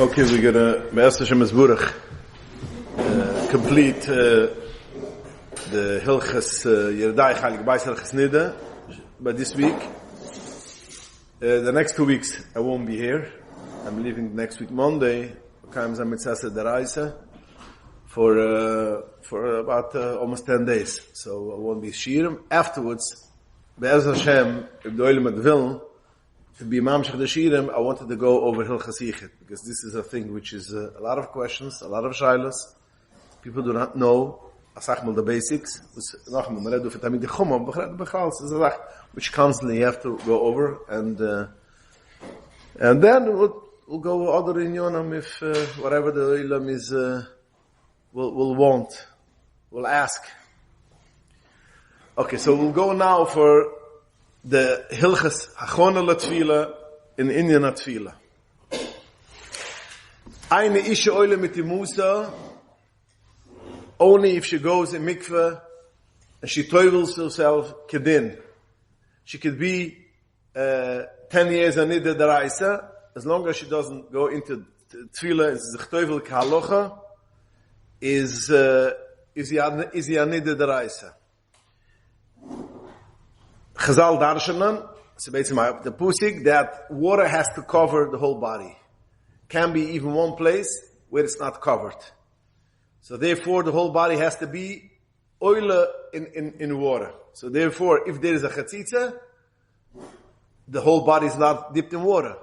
Okay, we're gonna Be'ez Hashem Ezburach complete the Hilchas Yerdai Chalik Bais Hilchas Nida. But this week, the next 2 weeks, I won't be here. I'm leaving next week Monday. Comes a mitzvah the Reise for about almost 10 days. So I won't be shiurim. Afterwards, Be'ez Hashem, if the Olam had will, to be mamshach the shiurim, I wanted to go over Hilchas Yichet, because this is a thing which is a lot of questions, a lot of shilas. People do not know, asachmal the basics, which constantly you have to go over, and then we'll go other inyonim if whatever the Olam is will want, will ask. Okay, so we'll go now for the Hilchas Hachona Latfila in Indian Atfila. Eine Isha Oile mit dem Musa, only if she goes in mikveh and she toivels herself kedin. She could be 10 years anida daraisa, as long as she doesn't go into tefillah and sich toivel kahalocha, is anida daraisa. Chazal darshanan, so basically the pusik, that water has to cover the whole body. Can be even one place where it's not covered. So therefore the whole body has to be oil in water. So therefore if there is a chatzitza, the whole body is not dipped in water.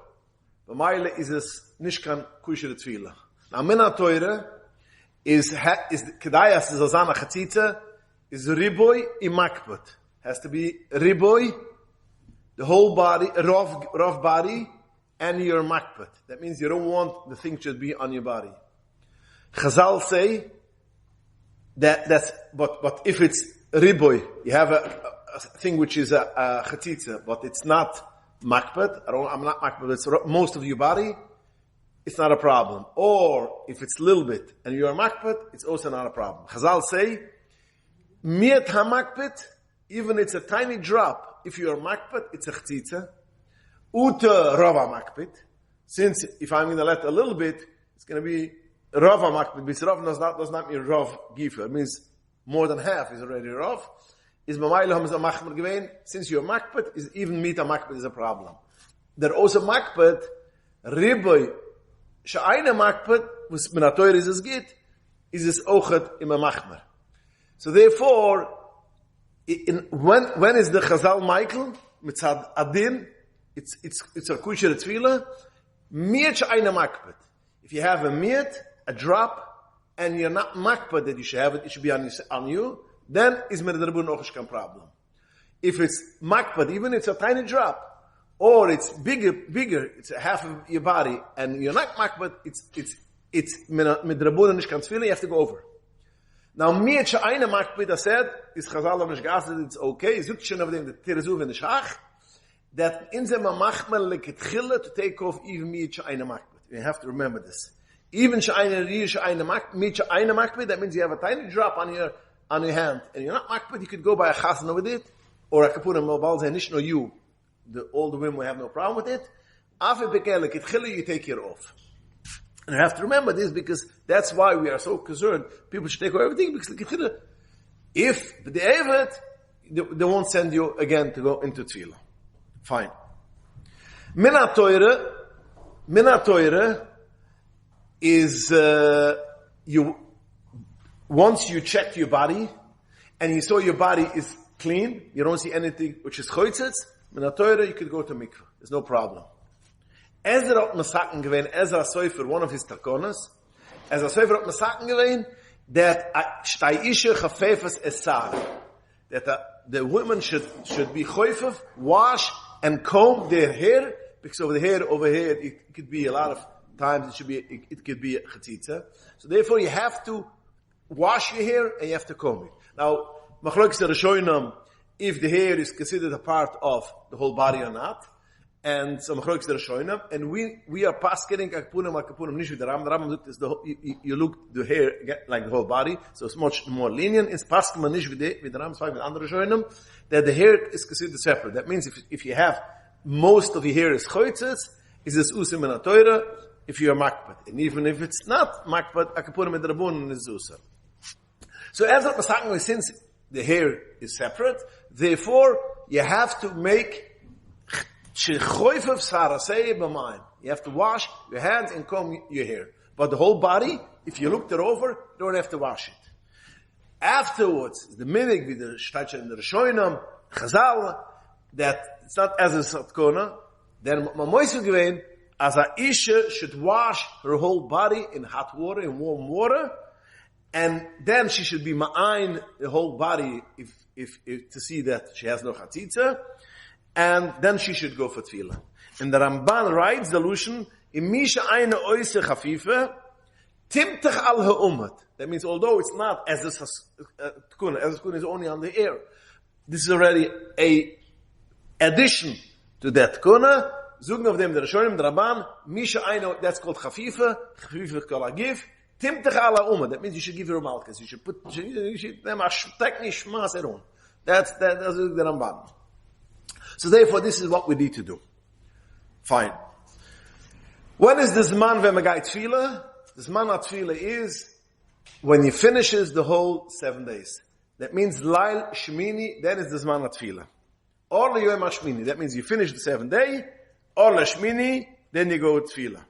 But ma'ile is this nishkan kusher tefillah. Now mina toira is kedayas is azana chatzitza is riboy imakbet. Has to be riboy, the whole body, rough body, and your makbet. That means you don't want the thing to be on your body. Chazal say that's but if it's riboy, you have a thing which is a chatitza, but it's not makbet. I'm not makbet. It's most of your body. It's not a problem. Or if it's a little bit and you are makbet, it's also not a problem. Chazal say miat hamakbet. Even it's a tiny drop, if you are makbet, it's a chtzitza. Uta rava makbet. Since if I'm going to let a little bit, it's going to be rava makbet. Because rav does not mean rav gifa. It means more than half is already rav. Is b'mayla hamza machmer gewein. Since you're makbet, is even mita makbet is a problem. There also makbet, riboy, sha'ayna makbet, was minatoir is as git, is this ochet im a machmer. So therefore, when is the Chazal Michael mitzad adin? It's a kusher tefillah. Miat she'ayna makbet. If you have a miat, a drop, and you're not makbet that you should have it, it should be on you. Then is medrabun ochishkan problem. If it's makbet, even it's a tiny drop, or it's bigger, it's a half of your body, and you're not makbet, it's medrabun ochishkan tefillah. You have to go over. Now, mir she'ayna makbet, I said, is Chazal am Nishgasset, it's okay. Zukt schon of them, the Terezuv and the Shach, that in them a machmel leketchilla to take off even mir she'ayna makbet. You have to remember this. Even she'ayna rir she'ayna makbet, mir she'ayna makbet, that means you have a tiny drop on your hand, and you're not makbet, you could go by a chasna with it, or a kapur and mobile, and nishno you, all the women will have no problem with it. Afe bekel leketchilla, you take it off. And I have to remember this because that's why we are so concerned. People should take away everything because if the Eved, they won't send you again to go into Tefillah. Fine. Mina Toire is once you checked your body and you saw your body is clean, you don't see anything which is choitzes, Mina Toire, you could go to mikveh. There's no problem. Ezra hat Masaken gewähnt, Ezra Seufer, one of his takonas, Ezra Seufer hat Masaken gewähnt, that Shtayisha Chafefes Esar, that the women should be choifef, wash and comb their hair, because over here, it could be a lot of times, it could be a chatzitza. So therefore you have to wash your hair and you have to comb it. Now, Machlokes Rishonim, if the hair is considered a part of the whole body or not, and some machlokes that are showing up, and we are paskening kapunim nish with the Ram. The Ram looked as you look the hair like the whole body, so it's much more lenient. It's paskening nish with the Ram, with andere showing that the hair is considered separate. That means if you have most of your hair is choitzes, is this usim in a Torah, if you're makpid. And even if it's not makpid, I can put him in the rabun and the zusa. So as what was talking, since the hair is separate, therefore you have to make you have to wash your hands and comb your hair. But the whole body, if you looked it over, you don't have to wash it. Afterwards, the minig with the shtacha in the Rishonim, Chazal, that it's not as a satkona, then Mamoisu Gvein, as a Isha should wash her whole body in hot water, in warm water, and then she should be ma'ain the whole body if to see that she has no chatzitza, and then she should go for tefillah. And the Ramban writes the Lushan, Imisha eine oise chafifa, timtach al ha'umat. That means although it's not as the tkuna is only on the air, this is already a addition to that tkuna. Zugn of them the Rishonim, the Ramban, Misha eine, that's called chafifa kol agif, timtach al ha'umat. That means you should give your malchus. You should technisch maß eron. That's the Ramban. So therefore, this is what we need to do. Fine. When is the Zman V'Megai Tefillah? The Zman Tefillah is when he finishes the whole 7 days. That means Lail Shmini, then is the Zman Tefillah. Or Yom HaShmini, that means you finish the 7th day, or Shmini, then you go to Tefillah.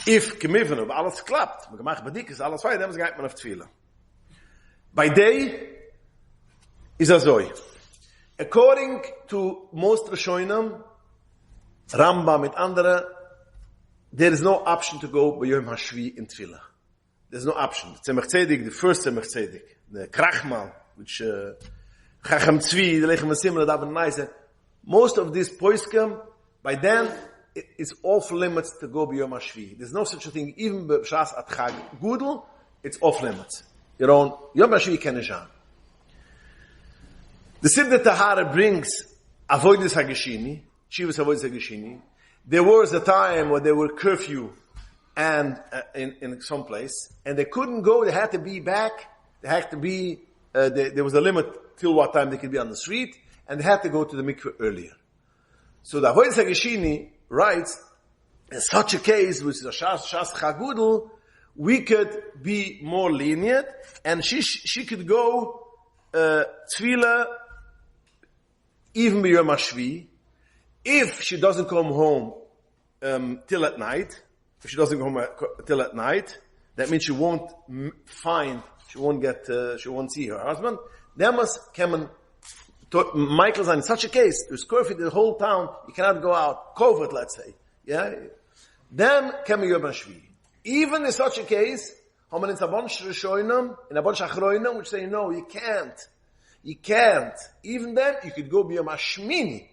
If Kemivenu, alles klappt, man gemacht Badikas, alles fein, dann geht man auf Tefillah. By day, is azoi. According to most Rishonim, Rambam mit andere, there is no option to go by Yom HaShvi in Tefillah. There's no option. The Tzemach Tzedek, the first Tzemach Tzedek, the Krachmal, which Chacham Tzvi, the Lechem HaSimra, the Abba Naisa, most of these poiskim, by then, it's off limits to go by Yom HaShvi. There's no such a thing, even by Shas at Chag Gudel, it's off limits. Your own Yom HaShvi Keneshan. The Siddur Tahara brings Avoidus HaGeshini, Shivas Avoidus HaGeshini. There was a time where there were curfew and in some place, and they couldn't go, they had to be back, they had to be, there was a limit till what time they could be on the street, and they had to go to the mikveh earlier. So the Avoidus HaGeshini writes, in such a case, which is a Shas Chagudel, we could be more lenient, and she could go Tefillah even by Yom HaShvi, if she doesn't come home till at night. If she doesn't come home till at night, that means she won't see her husband. Then must come Michael's in such a case, there's curfew in the whole town, you cannot go out, COVID, let's say. Yeah? Then come Yom HaShvi. Even in such a case, in a bunch of achroinim, which say, no, you can't. You can't. Even then, you could go B'Yom HaShmini.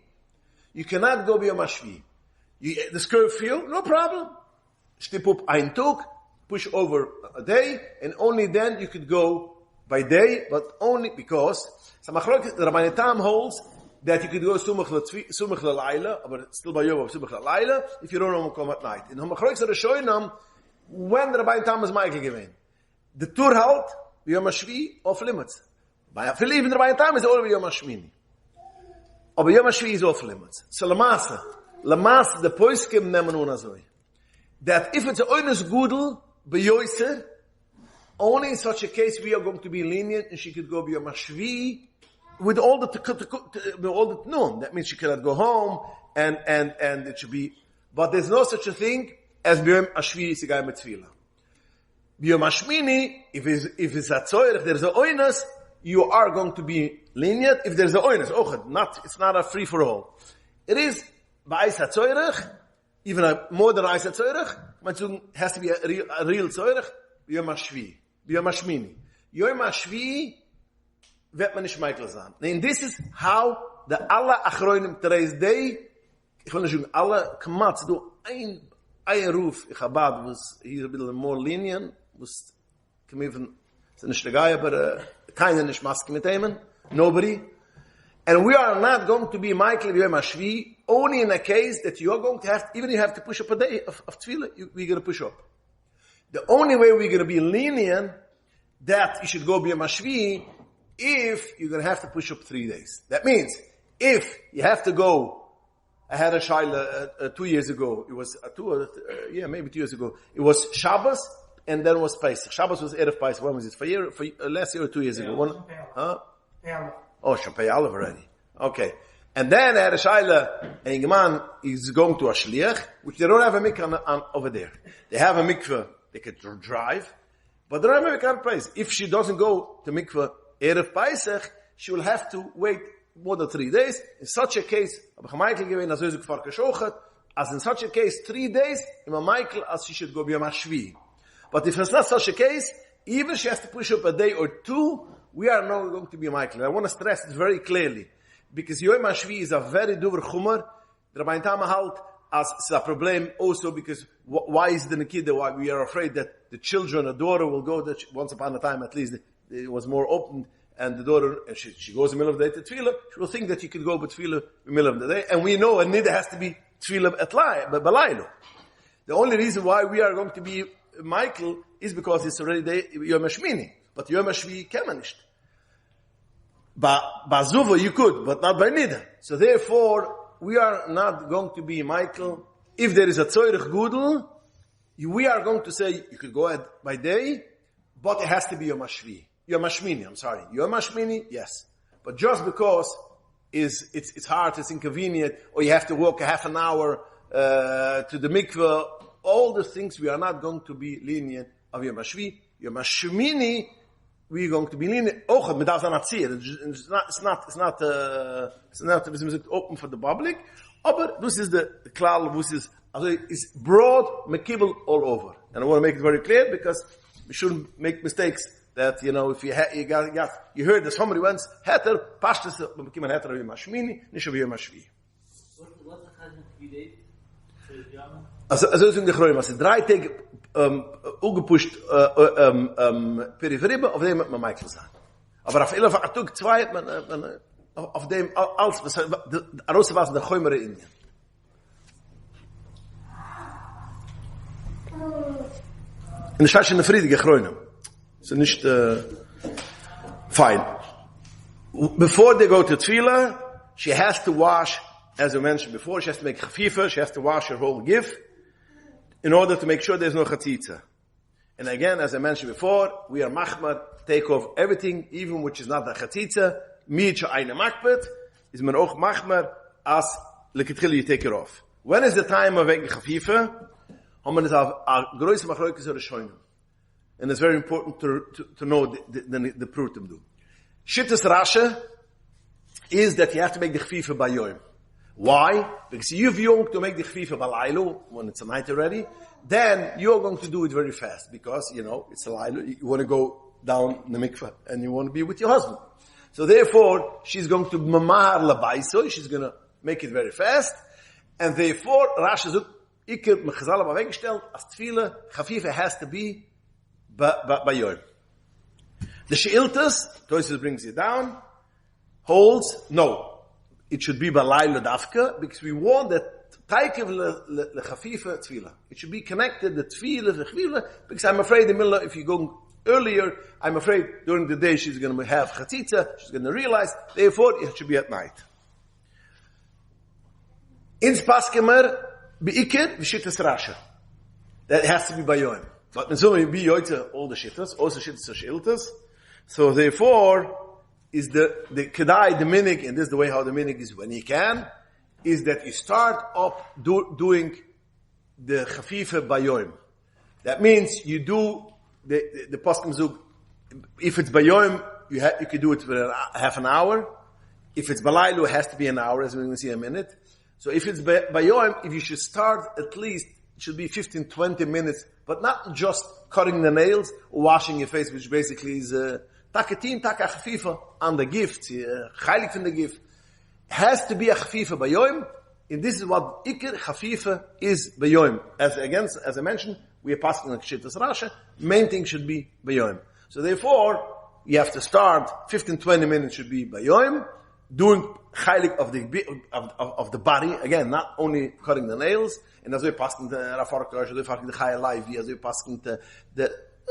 You cannot go B'Yom HaShvi. The curfew, no problem. Shtip up ein Tug, push over a day, and only then you could go by day, but only because the Rabbeinu Tam holds that you could go Sumach L'Layla, but still by Yom Sumach L'Layla, if you don't know come at night. In Hamachrok Sarashoinam, when the Rabbeinu Tam is Michael given, the Tur halt, B'Yom HaShvi, off limits. By even the Rabbeinu Tam is already Yom HaShmini. But Yom HaShvi is off limits. So Lamasa, the Poiskim Nemanun Azoi. That if it's a Oinus Gudel, B'Yoyser, only in such a case we are going to be lenient and she could go B'Yom HaShvi with all the Tnun. That means she cannot go home and it should be, but there's no such a thing as B'Yom HaShvi Sigay Mitzvila. B'Yom HaShmini, if it's a Tzoyrech, there's a Oinus, you are going to be lenient. If there's a Oinus, it's not a free for all. It is Ba'ais HaTzoyrech, even more than Ais HaTzoyrech, but it has to be a real Tzoyrech, B'Yom HaShvi, B'Yom HaShmini. Yom HaShvi wird man nicht Michael sein. And this is how the alle Achroinim today's day, ich will nicht sagen, alle Kamatz, do ein Ruf, Chabad was, he's a little more lenient, was, come even, sind nicht der Guy, aber keiner nicht Maske mit ihm, nobody. And we are not going to be Michael Yom HaShvi, only in a case that you are going to have, even if you have to push up a day of Tefillah, we're going to push up. The only way we're going to be lenient that you should go Yom HaShvi if you're going to have to push up 3 days. That means if you have to go I had a shaila 2 years ago. It was maybe 2 years ago. It was Shabbos, and then was Pesach. Shabbos was Erev Pesach. When was it? For last year or 2 years ago? Oh, Shampay Olive already. Okay. And then I had a shaila, and a man is going to a shliach, which they don't have a mikveh over there. They have a mikveh, they can drive, but they don't have a mikveh on place. If she doesn't go to mikveh Erev Pesach, she will have to wait more than 3 days. In such a case, as in such a case, 3 days, as she should go be a mashvi. But if it's not such a case, even she has to push up a day or two, we are not going to be a Michael. I want to stress it very clearly. Because Yom HaShvi is a very dover chumar. The Rabbi Tama halt as a problem also because why is the Nikida, why we are afraid that the children, a daughter will go, that once upon a time at least it was more open, and the daughter, and she goes in the middle of the day to tefillah, she will think that you could go with tefillah in the middle of the day, and we know a nida has to be tefillah at balaylo. The only reason why we are going to be Michael is because it's already Yom HaShmini, but Yom HaShvi kemanisht. By Zuva you could, but not by Nida. So therefore, we are not going to be Michael. If there is a Tzoyrich Gudel, we are going to say, you could go ahead by day, but it has to be Yom HaShvi. Yom HaShmini, I'm sorry. Yom HaShmini, yes. But just because it's hard, it's inconvenient, or you have to walk a half an hour to the mikveh, all the things we are not going to be lenient of Yom HaShvi. Yom HaShmini, we're going to be lenient. It's not open for the public. But this is the klal, this is it's broad, mekibel all over. And I want to make it very clear because we shouldn't make mistakes. That if you heard that somebody once heter pashtus bekimen heter Yom HaShmini, nicht Yom HaShvi. What's the kind of 3 days? Also sind die Chroim, also 3 Tage ungepusht Peripherie, auf dem man Michael sagt. Aber auf jeden Fall, Tag 2 man auf dem alles, was was der Chroimere in. In der Stadt in der Friedige Chroim. So nicht fine. Before they go to tefillah, she has to wash, as I mentioned before, she has to make וחפיפה, she has to wash her whole gif in order to make sure there's no chatzitza. And again, as I mentioned before, we are machmar, take off everything, even which is not the chatzitza. Mid she'ayne makbet, is man auch machmar, as leketchila you take it off. When is the time of making וחפיפה? Haben wir das a größer Machloikes oder Schoinen. And it's very important to know the prutim do. Shittas Rasha is that you have to make the וחפיפה by Yom. Why? Because if you're going to make the וחפיפה by Lailu, when it's a night already, then you're going to do it very fast. Because, it's a Lailu, you want to go down the mikveh, and you want to be with your husband. So therefore, she's going to mamar labaiso, she's going to make it very fast, and therefore, Rasha zog, Iker mechazal weggestellt, as tefillah, וחפיפה has to be by Yom. The She'iltas, Toysus brings it down, holds, no, it should be by Laila Dafka, because we want that Taikiv וחפיפה tefillah. It should be connected, the tefillah, the וחפיפה, because I'm afraid in the middle, if you go earlier, I'm afraid during the day she's going to have chatzitza, she's going to realize, therefore it should be at night. Ins Paskemer, Be'ikir, V'shittas Rasha. That has to be by Yom. But in so many be all the shittas, also shittas are shiltas. So therefore, is the kedai, the minig, and this is the way how the minig is when you can, is that you start up doing the וחפיפה by Yom. That means you do the paskim zug. If it's by Yom, you can do it for half an hour. If it's balaylu, it has to be an hour, as we're going to see in a minute. So if it's by Yom, if you should start at least, it should be 15-20 minutes, but not just cutting the nails or washing your face, which basically is takatim, taka וחפיפה on the gift, chaylik from the gift. Has to be a וחפיפה by Yom, and this is what ikir וחפיפה is by Yom. As I mentioned, we are passing on Shittas Rasha, main thing should be by Yom. So therefore, you have to start, 15-20 minutes should be by Yom, doing chaylik of the body, again, not only cutting the nails, and as we passing the Rafarka, as we passing the Chaya Live, as we passing the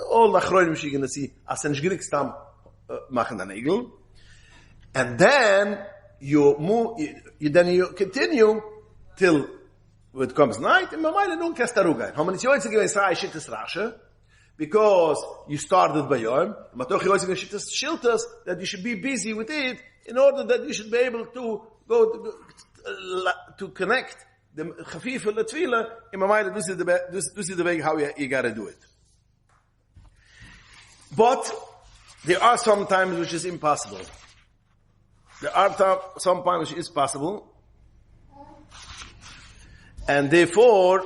all the Chroim which you're going to see, as Genikstam machen the Nagel, and then you move, you continue till when it comes night, and Mamaila don't cast Arugai. How many you give a Srai Shittas Rasha? Because you started by Yom, Matoch Yoitz Shittas Shiltas, that you should be busy with it in order that you should be able to go to connect the Chafif and Lטבילה. In Mamaila, this is the way how you gotta do it. But there are some times which is impossible. There are some times which is possible. And therefore,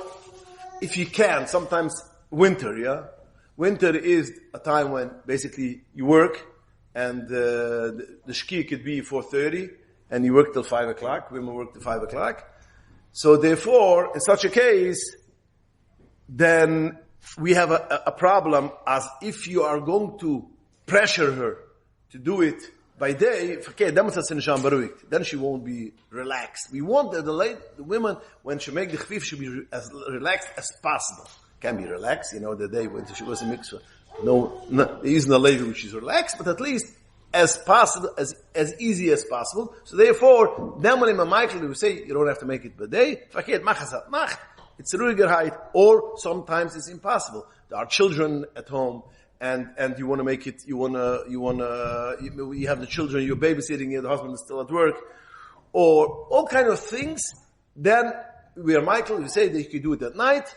if you can, sometimes winter, Winter is a time when basically you work, and the shki could be 4:30, and you work till 5 o'clock. Women work till 5 o'clock. So therefore, in such a case, then we have a problem, as if you are going to pressure her to do it by day, then she won't be relaxed. We want that the women, when she make the chafif, should be as relaxed as possible. Can be relaxed, the day when she goes to mikvah. No, there isn't a lady which is relaxed, but at least as possible, as easy as possible. So therefore, then when Imam Michael will say, you don't have to make it by day, it's a ruhiger, or sometimes it's impossible. There are children at home, and you want to make it, you have the children, you're babysitting, the husband is still at work, or all kind of things. Then where Michael will say that you could do it at night,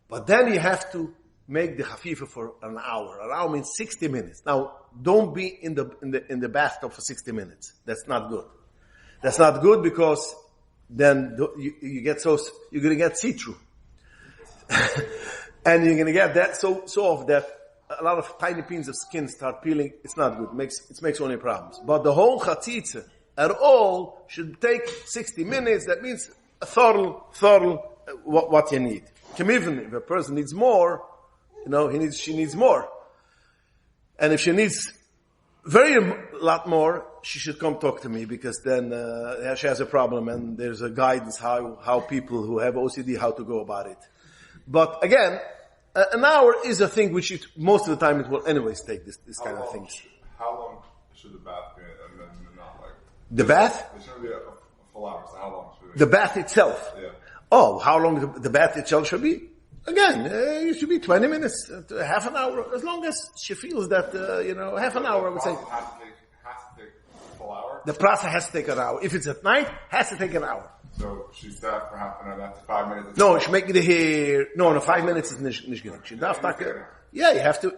but then you have to make the hafifa for an hour. An hour means 60 minutes. Now, don't be in the bathtub for 60 minutes. That's not good. That's not good, because then you're going to get see-through. And you're going to get that so off that a lot of tiny pins of skin start peeling. It's not good. It makes only problems. But the whole chatzitza at all should take 60 minutes. That means a thorough what you need. Even if a person needs more, she needs more. And if she needs lot more, she should come talk to me, because then she has a problem, and there's a guidance how people who have OCD, how to go about it. But again, an hour is a thing which most of the time it will anyways take this kind of things. How long should the bath be? And then not like the bath? It shouldn't be a full hour. So how long should it be? The bath itself. Yeah. Oh, how long the bath itself should be? Again, it should be 20 minutes, half an hour, as long as she feels that, half an hour, I would say. Has to take a full hour? The process has to take an hour. If it's at night, has to take an hour. So she sat for half an hour, that's 5 minutes? No, she make the hair. No, 5 minutes is nicht good. She darf take yeah, you have to,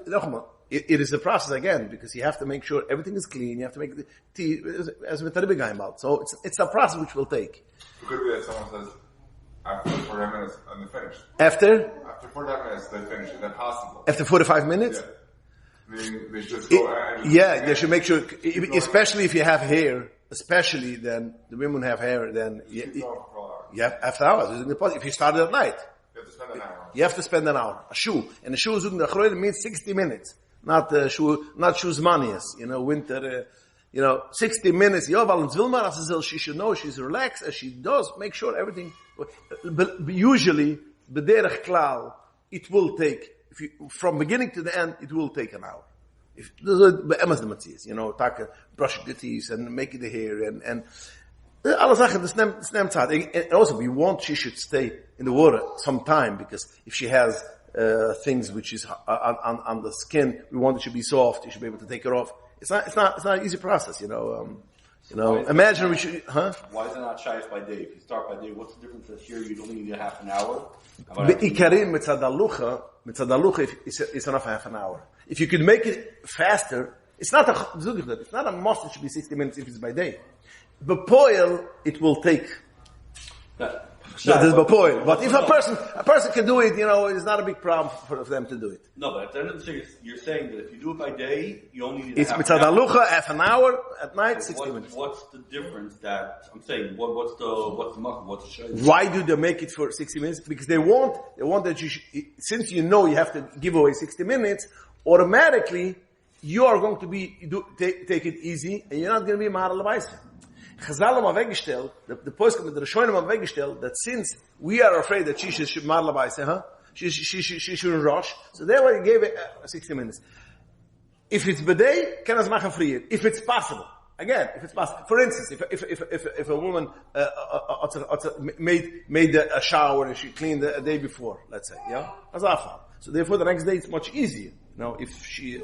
it is a process again, because you have to make sure everything is clean, you have to make the tea, as with the big guy about. So it's a process which will take. It could be that someone says, after 45 minutes, and they're finished. After 45 minutes, they're finished. Is that possible? After 45 minutes? Yeah. They just go they should make sure, especially if you have hair, especially then, the women have hair, then after hours. If you started at night, you have to spend an hour. A shoe. And a shoe means 60 minutes. Not shoes manias, winter, 60 minutes. She should know she's relaxed as she does. Make sure everything. But usually, b'derech klal, it will take, from beginning to the end, it will take an hour. If brush the teeth and make the hair and alle Sachen, das nimmt Zeit. And also, we want she should stay in the water some time, because if she has things which is on the skin, we want it to be soft. You should be able to take it off. It's not an easy process, imagine we should, Why is it not shayach by day? If you start by day, what's the difference that here you only need a half an hour? Be'ikarim mitzad halucha, it's enough half an hour. If you could make it faster, it's not a must, it should be 60 minutes if it's by day. Bepoil, it will take. That is bepoil. But if a person can do it, it's not a big problem for them to do it. No, but at the end of the day, you're saying that if you do it by day, you only need it's mitzad halucha, half an hour, at night, 60 minutes. What's the difference that, I'm saying, what's the machal, what's the shayach? Why do they make it for 60 minutes? Because they want that you should, since you have to give away 60 minutes, automatically, you are going to take it easy, and you're not going to be mahar l'baisa. Chazal have weggestellt, the poskim with the Rishonim have weggestellt, that since we are afraid that she should mahar l'baisa, she shouldn't rush, so therefore he gave it 60 minutes. If it's b'day, can as machen frier. If it's possible. Again, if it's possible. For instance, if a woman made a shower and she cleaned the day before, let's say, yeah, as afal. So therefore, the next day it's much easier. If she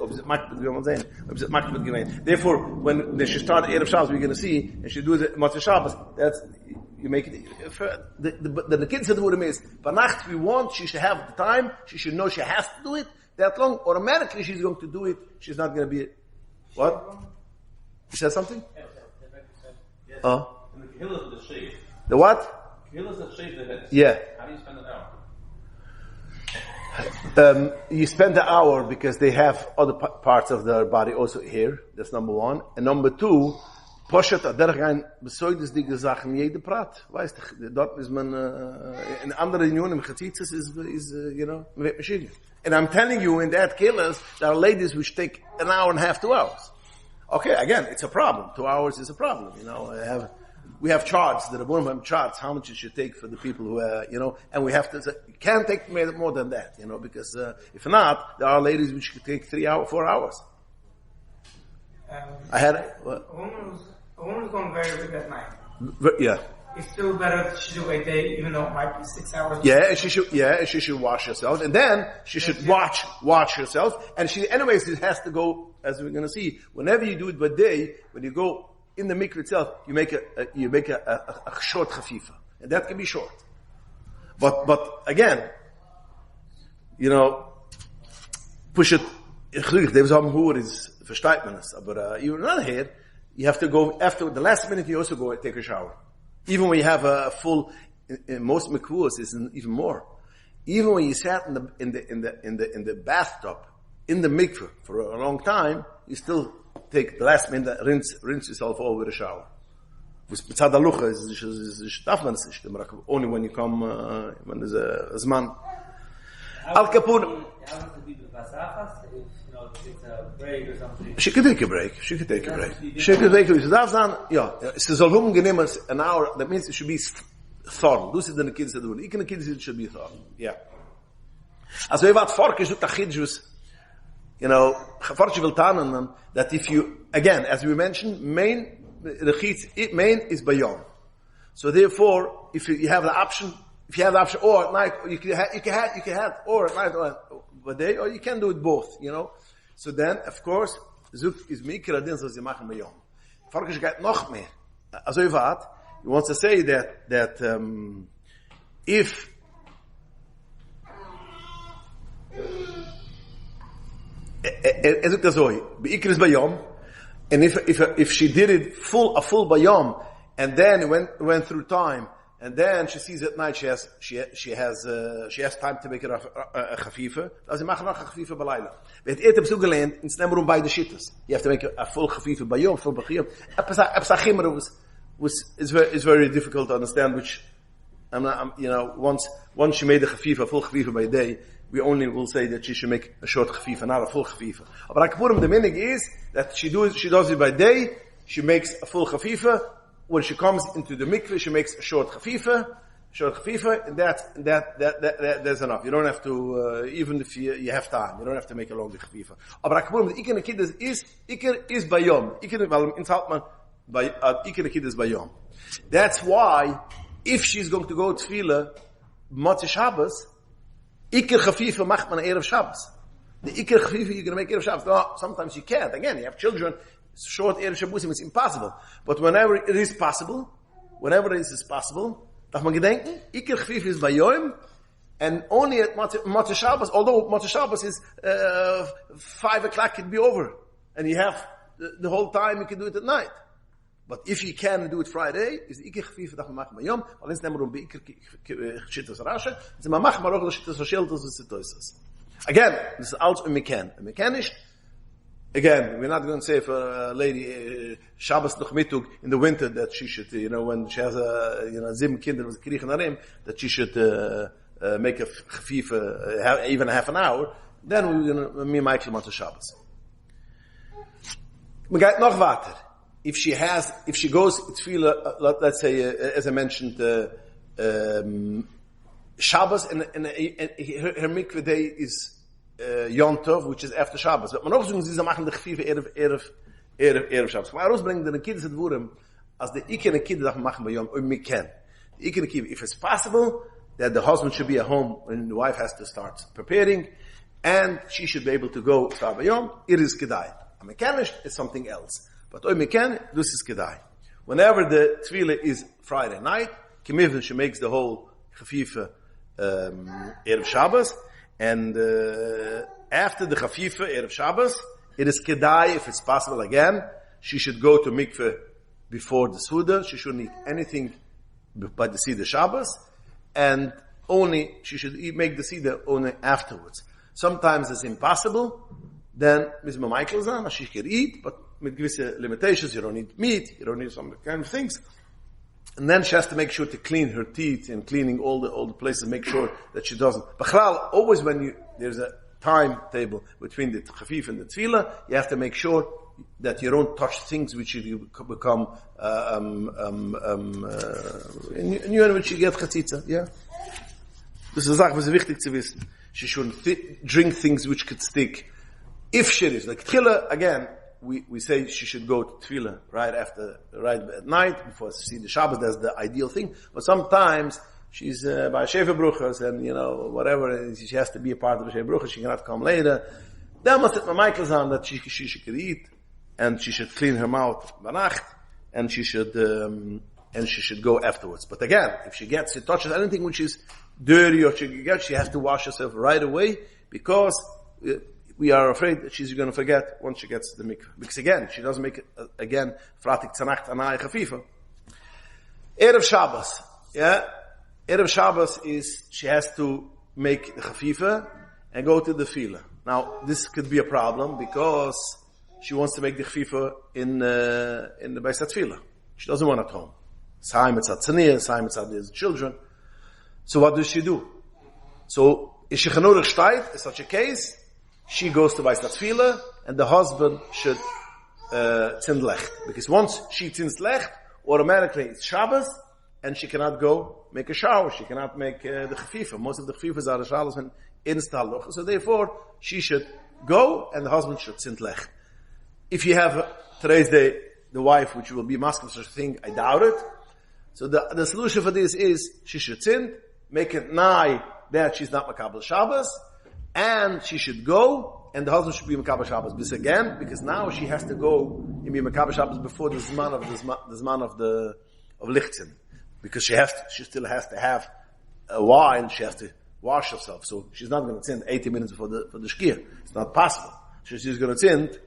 therefore, when she starts Erev Shabbos, we're going to see, and she does it Motzei Shabbos. That's you make it. The kid said what it means. Vanacht, we want she should have the time. She should know she has to do it that long. Automatically, she's going to do it. She's not going to be what? You said something? Yes. And the kehillah of the shave. The what? Kehillah of shave the head. Yeah. How do you spend an hour? You spend the hour because they have other parts of their body also here. That's number one. And number two, Poshet adergein besoides die Sachen jede Prat. Weißt du, dort ist man, in anderen Unionen, im Chazitzes is, machine. And I'm telling you, in that killers, there are ladies which take an hour and a half, 2 hours. Okay, again, it's a problem. 2 hours is a problem. We have charts, the Rabbanim have charts, how much it should take for the people who, and we have to, you can't take more than that, because, if not, there are ladies which could take 3 hours, 4 hours. I had, a woman's going very big at night. Yeah. It's still better to do a day, even though it might be 6 hours. Yeah, she should wash herself, and then she should watch herself, and anyways, it has to go, as we're gonna see, whenever you do it by day, when you go in the mikveh itself, you make a short chafifa, and that can be short. But again, push it, there's some who is, versteht man es, but you're not here, you have to go, after the last minute, you also go and take a shower. Even when you have a full, in most mikvahs is even more. Even when you sat in the bathtub, in the mikvah for a long time, you still take the last minute, rinse yourself over with a shower. B'tzad halucha is darf man es nicht, only when you come, when there's a zman. Al Kapur. It's a break or something. She could take a break. She could take a break. It's an hour. That means it should be thorn. This is the kids that do it. Even the kids it should be thorn. Yeah. As we wat fork is the chidjus. Fork will tanen that if you again, as we mentioned, main is bayom. So therefore, if you have the option, or at night, you can have or at night or by day, or you can do it both. So then, of course, Zuk is mikra din, so sie machen bayom. Forkish geht noch mehr. Also he wants to say that if Zuk das so, beikr is bayom, and if she did it a full bayom, and then went through time, and then she sees at night she has time to make it a chafifa. Also machen noch a chafifa balayla. Wird besuch gelernt in Snimmerum by the shittas. You have to make a full chafifa bayom, full bachiyom. Epsachimmer is very difficult to understand. Which once she made a full chafifa by day, we only will say that she should make a short chafifa, not a full chafifa. But Akapurim, the minig is that she does it by day. She makes a full chafifa. When she comes into the mikveh, she makes a short chafifa, and that's enough. You don't have to, even if you have time, you don't have to make a longer chafifa. Aber Akapurim, the Iker Nekidus is bayom. Iker Nekidus bayom. That's why, if she's going to go to tefillah, Motzei Shabbos, Iker chafifa macht man Erev Shabbos. The Iker chafifa you're going to make Erev Shabbos. No, sometimes you can't. Again, you have children. Short Erev Shabbosim, it's impossible. But whenever it is possible, darf man gedenken, Iker Chafif is Bayom, and only at Motzei Shabbos, although Motzei Shabbos is 5 o'clock, it'd be over. And you have the whole time, you can do it at night. But if you can do it Friday, is Iker Chafif, darf man machen Bayom, weil es nemmer bei Iker Chittas Rasha, es man machen auch Chittas Rasheltas und Zitoisas. Again, this is also a mechanisch. Again, we're not going to say for a lady, Shabbos noch Mittag in the winter that she should, when she has sieben Kinder with Kriegen Arim, that she should make a chafifa even half an hour. Then we're going to me Michael Motzei Shabbos. We got noch weiter. If she goes tefillah, let's say, as I mentioned, Shabbos and her mikveh day is Yom Tov, which is after Shabbos. But man auch sagen, sie machen the Chafifa Erev Shabbos. Maar rausbringen den Kiddes et Wurem, als de ikene Kiddes darf machen bei Yom, me ken. The ikene Kiddes, if it's possible, that the husband should be at home when the wife has to start preparing, and she should be able to go start by Yom, it is Kedai. A mechanic is something else. But oi meken, this is Kedai. Whenever the tefillah is Friday night, Kimivin, she makes the whole Chafifa Erev Shabbos, and after the Chafifa Erev Shabbos, it is Kedai, if it's possible again, she should go to mikveh before the Suda, she shouldn't eat anything by the Seder Shabbos, and only, she should make the Seder only afterwards. Sometimes it's impossible, then Mizma Michael Zan, she can eat, but with gewisse limitations, you don't need meat, you don't need some kind of things. And then she has to make sure to clean her teeth and cleaning all the places, make sure that she doesn't. Bachral, always when there's a timetable between the Chafif and the Tefillah, you have to make sure that you don't touch things which you become, in which you get chatzitza, yeah? This is a Sache, was wichtig zu wissen. She shouldn't drink things which could stick. If she is, like Tefillah, again, we say she should go to Tefillah right at night, before she see the Shabbos, that's the ideal thing. But sometimes, she's by Shefer Bruchas, and whatever, and she has to be a part of the Shefer Bruchas, she cannot come later. Then must it Michael's on that she could eat, and she should clean her mouth by Nacht, and she should go afterwards. But again, if she touches anything which is dirty or she has to wash herself right away, because we are afraid that she's going to forget once she gets to the mikveh. Because again, she doesn't make it again, fratik tzanacht anai chafifa. Erev Shabbos, yeah? Erev Shabbos is, she has to make the chafifa and go to the tefillah. Now, this could be a problem because she wants to make the chafifa in the Beis HaTefillah. She doesn't want it at home. Saim it's at Tzanir, Saim it's at the children. So what does she do? So, is she chanorig shtayt, in such a case, she goes to Beis HaTefillah, and the husband should tzin lecht. Because once she tzins lecht, automatically it's Shabbos, and she cannot go make a shower. She cannot make the chafifa. Most of the chafifas are the shalos and install. So therefore, she should go, and the husband should tzin lecht. If you have today's day the wife, which will be masculine such a thing, I doubt it. So the solution for this is she should tzin, make it nigh that she's not makabel Shabbos, and she should go, and the husband should be Makabel Shabbos. This again, because now she has to go and be Makabel Shabbos before the Zman of Lichtzin. Because she still has to have a while, she has to wash herself. So she's not going to tzint 80 minutes for the Shkia. It's not possible. She's going to tzint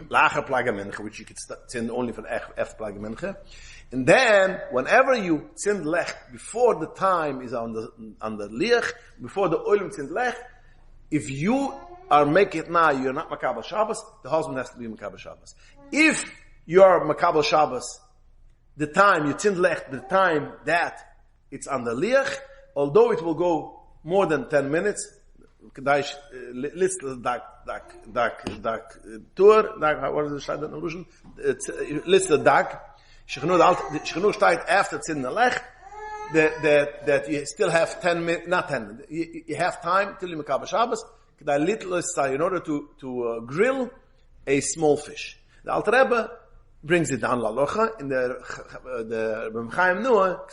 Lacher Plage Menche, which you could tzint only for F Plage Menche. And then, whenever you tzint Lech, before the time is on the Liach, before the Oilem tzint Lech, if you are making it now, you're not Makabel Shabbos, the husband has to be Makabel Shabbos. If you are Makabel Shabbos, the time, you tzint lech, the time that it's on the liach, although it will go more than 10 minutes, what is the shayt in Russian? Litzle dag, shechnur steht after tzint lech, that you still have 10 minutes, not 10 minutes, you have time till you Makabel Shabbos, in order to grill a small fish. The Alter Rebbe brings it down lalocha, in the B'mchaim Nuah,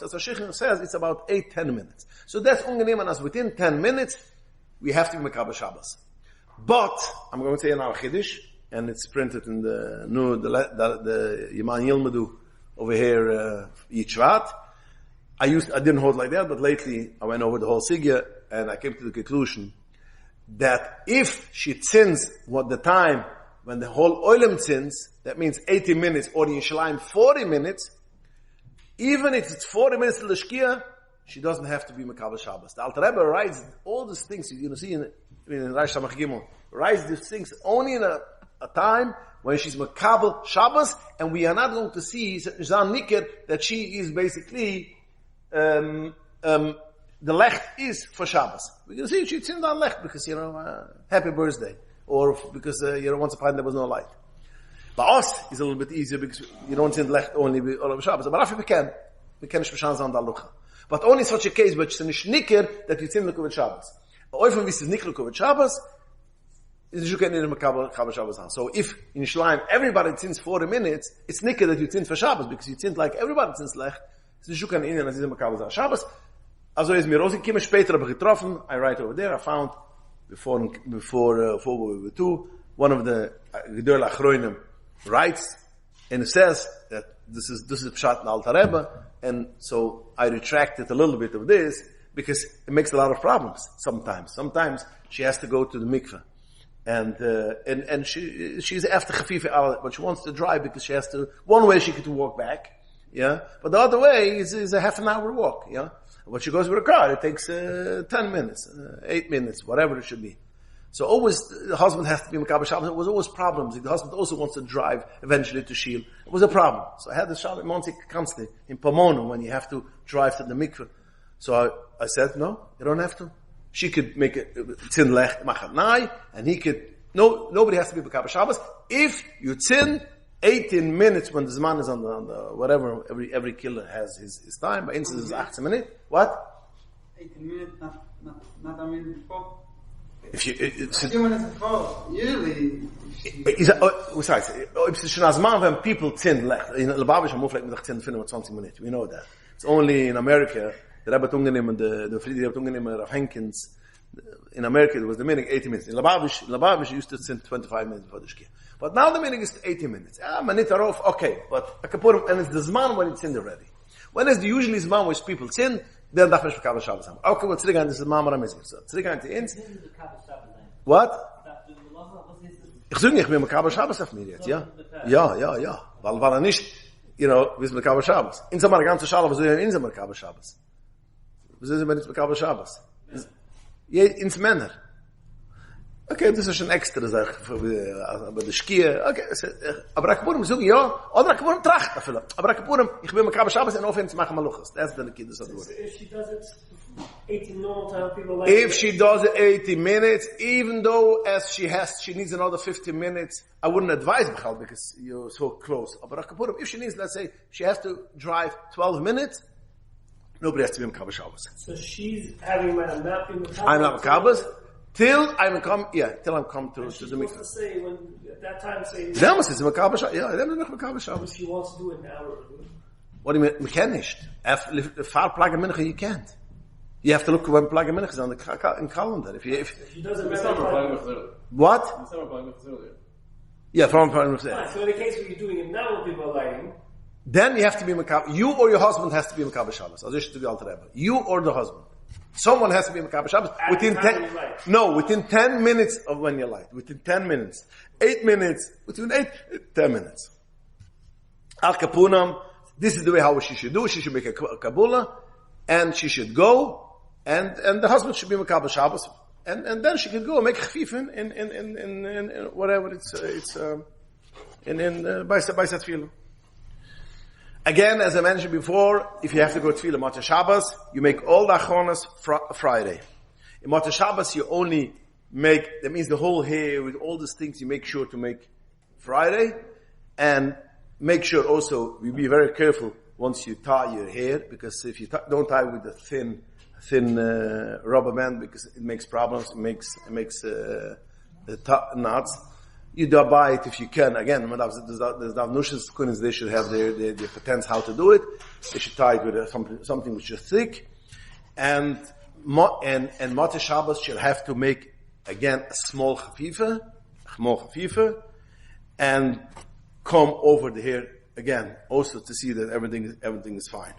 says it's about 8-10 minutes. So that's ungenehm, as within 10 minutes, we have to be Makabel Shabbos. But, I'm going to say an Al-Chiddush, and it's printed in the Yaman Yilmadu over here, Yitzhvat. I didn't hold like that, but lately I went over the whole Sigya, and I came to the conclusion that if she tzins the time when the whole oilem tzins, that means 80 minutes, or in Yerushalayim 40 minutes, even if it's 40 minutes to the Shkia, she doesn't have to be Makabel Shabbos. The Alter Rebbe writes all these things, you're going to see in Reish Samach Gimel, writes these things only in a time when she's Makabel Shabbos, and we are not going to see Zan Niker that she is basically the lech is for Shabbos. We're going to see she's in the lech because, happy birthday. Or because, once upon there was no light. But us is a little bit easier because you don't send lech only on Shabbos. But if we can shmashans on the lucha. But only such a case, but it's a nicker that you send the Shabbos. But often we see nicker Shabbos, So if in Shleim everybody tins 40 minutes, it's nicker that you tins for Shabbos, because you tins like everybody tins lech. It's nicht schon kein Ingen, as ist immer Kabel Shabbos. Also ist mir rausgekommen, später habe ich getroffen, I write over there, I found, before we were two, one of the Gdeli Achronim writes, and it says that this is Pshat in Alter Rebbe, and so I retracted a little bit of this, because it makes a lot of problems sometimes. Sometimes she has to go to the mikveh. And she's after Chafif, but she wants to drive because she has to, one way she could walk back, yeah, but the other way is a half an hour walk, yeah. When she goes with a car, it takes 10 minutes, 8 minutes, whatever it should be. So always, the husband has to be Makabel Shabbos. It was always problems. The husband also wants to drive eventually to Shil. It was a problem. So I had the Shalom Monzik constantly in Pomona when you have to drive to the mikveh. So I said, no, you don't have to. She could make it tzin lech machat nai, and he could, nobody has to be Makabel Shabbos. If you tzin 18 minutes when the Zman is on the whatever, every killer has his time. By instance, it's 18 minutes. What? 18 minutes, not a minute before. If you, a few minutes before, usually. If it's schon Zman when people tzin lech, in Lubavitch, I'm like mit 10, 20 minutes. We know that. It's only in America. The Rebbe Tungenim and the Friedrich Rebbe Tungenim Rav Henkins. In America, it was the meaning 80 minutes. In Lubavitch used to tzin 25 minutes before the Shkia. But now the meaning is 80 minutes. Manita off, okay. But I can put him, and it's the Zman when it's in already. When is the usually Zman which people tzin, then darf man Makabel Shabbos haben. Okay, well, zurück an this Zman Ramizgir. So, zurück an die Ins. What? Ich sage nicht, ich bin Makabel Shabbos auf mir jetzt, ja? Ja. Weil nicht, wir sind Makabel Shabbos. In Samar ganze Schala, was soll ich in Samar Makabel Shabbos? Was ist denn Makabel Shabbos? Ins Männer. Okay, das ist schon extra Sache, aber die Schkie, okay, aber Akapurim sagen ja, oder Akapurim tracht dafür. Aber Akapurim, ich will Makabel Shabbos und aufhören zu machen Maluchas. That's the key, that's what If she does it 18 normal time, people like if she does it 80 minutes, even though as she needs another 50 minutes, I wouldn't advise Michal because you're so close. But Akapurim, if she needs, let's say, she has to drive 12 minutes, nobody has to be Makabel Shabbos. So she's having I'm not being Makabel. I'm not Makabel. Till I'm come to the mikveh. She's supposed to say, when, at that time, say... Then it's Makabel Shabbos. Yeah, then it's Makabel Shabbos. She wants to do it an hour. What do you mean? We can't nicht. If far Plag and Mincha, you can't. You have to look when Plag and Mincha is on the calendar. If she doesn't what? Yeah, from Plag and Mincha. So in the case where you're doing it now when people are lighting... Then you have to be Makabel. You or your husband has to be Makabel Shabbos. Also ich to the Alter Rebbe. You or the husband. Someone has to be Makabel Shabbos within 10 minutes of when you're light. Within 10 minutes. 8 minutes. Between 10 minutes. Al Kapunam, this is the way how she should do. She should make a Kabbalah, and she should go, and the husband should be Makabel Shabbos, and then she can go and make Chafif in whatever it's by Tefillah. Again, as I mentioned before, if you have to go to Tefillah Motzei Shabbos, you make all the Achonos Friday. In Motzei Shabbos, you only make, that means the whole hair with all these things, you make sure to make Friday, and make sure also, you be very careful once you tie your hair, because if you don't tie with the thin rubber band, because it makes problems, it makes the knots. You do buy it if you can. Again, there's Nushas, they should have their patents how to do it. They should tie it with something which is thick. And Motzei Shabbos should have to make, again, a small Chafipha, and comb over the hair again, also to see that everything is fine.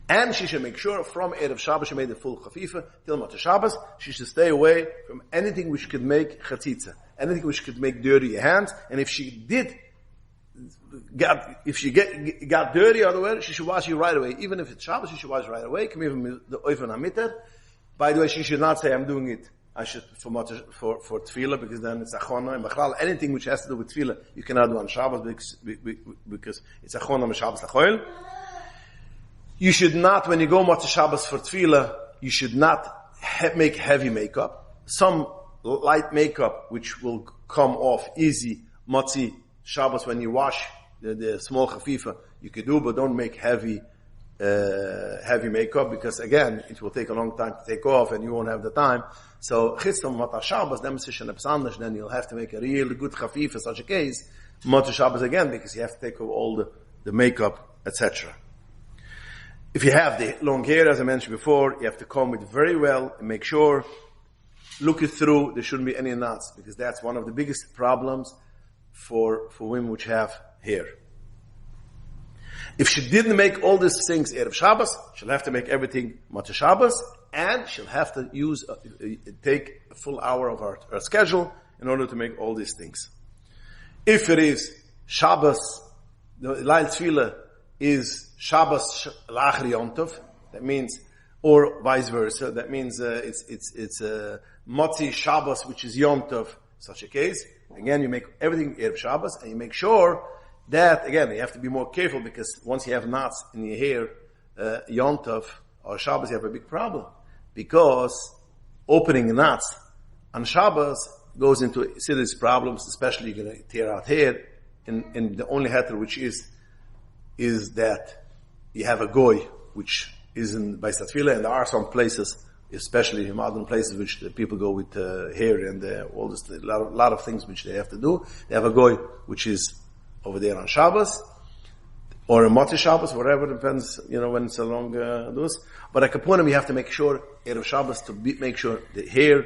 And she should make sure from Erev Shabbos she made the full Chafifa till Motzei Shabbos. She should stay away from anything which could make chatzitza, anything which could make dirty your hands. And if she got dirty otherwise, she should wash you right away. Even if it's Shabbos, she should wash right away. Come even the oifen hamiter. By the way, she should not say, "I'm doing it." I should for tefillah, because then it's achona and bachral. Anything which has to do with tefillah, you cannot do on Shabbos because it's achona and Shabbos lachoil. You should not, when you go Motzei Shabbos for tefillah, you should not make heavy makeup. Some light makeup which will come off easy Motzei Shabbos when you wash the small chafifa, you could do, but don't make heavy heavy makeup, because again, it will take a long time to take off and you won't have the time. So, Chistom Mata Shabbos, then you'll have to make a really good Chafif in such a case, Mata Shabbos again, because you have to take off all the makeup, etc. If you have the long hair, as I mentioned before, you have to comb it very well and make sure, look it through, there shouldn't be any knots, because that's one of the biggest problems for women which have hair. If she didn't make all these things Erev Shabbos, she'll have to make everything Motzei Shabbos, and she'll have to take a full hour of her schedule in order to make all these things. If it is Shabbos, the Lail Tefillah is Shabbos L'achar Yom Tov, that means, or vice versa, that means it's Motzei Shabbos, which is Yom Tov, such a case. Again, you make everything Erev Shabbos, and you make sure that, again, you have to be more careful, because once you have knots in your hair, Yom Tov or Shabbos, you have a big problem. Because opening knots on Shabbos goes into serious problems, especially you're going to tear out hair, and the only heter which is that you have a goy, which is in by Tefillah, and there are some places, especially in modern places, which the people go with hair and all this, a lot of things which they have to do. They have a goy, which is over there on Shabbos, or a Motzei Shabbos, whatever, depends, when it's a long those. But at Kapunim, you have to make sure, Erev Shabbos, to make sure the hair,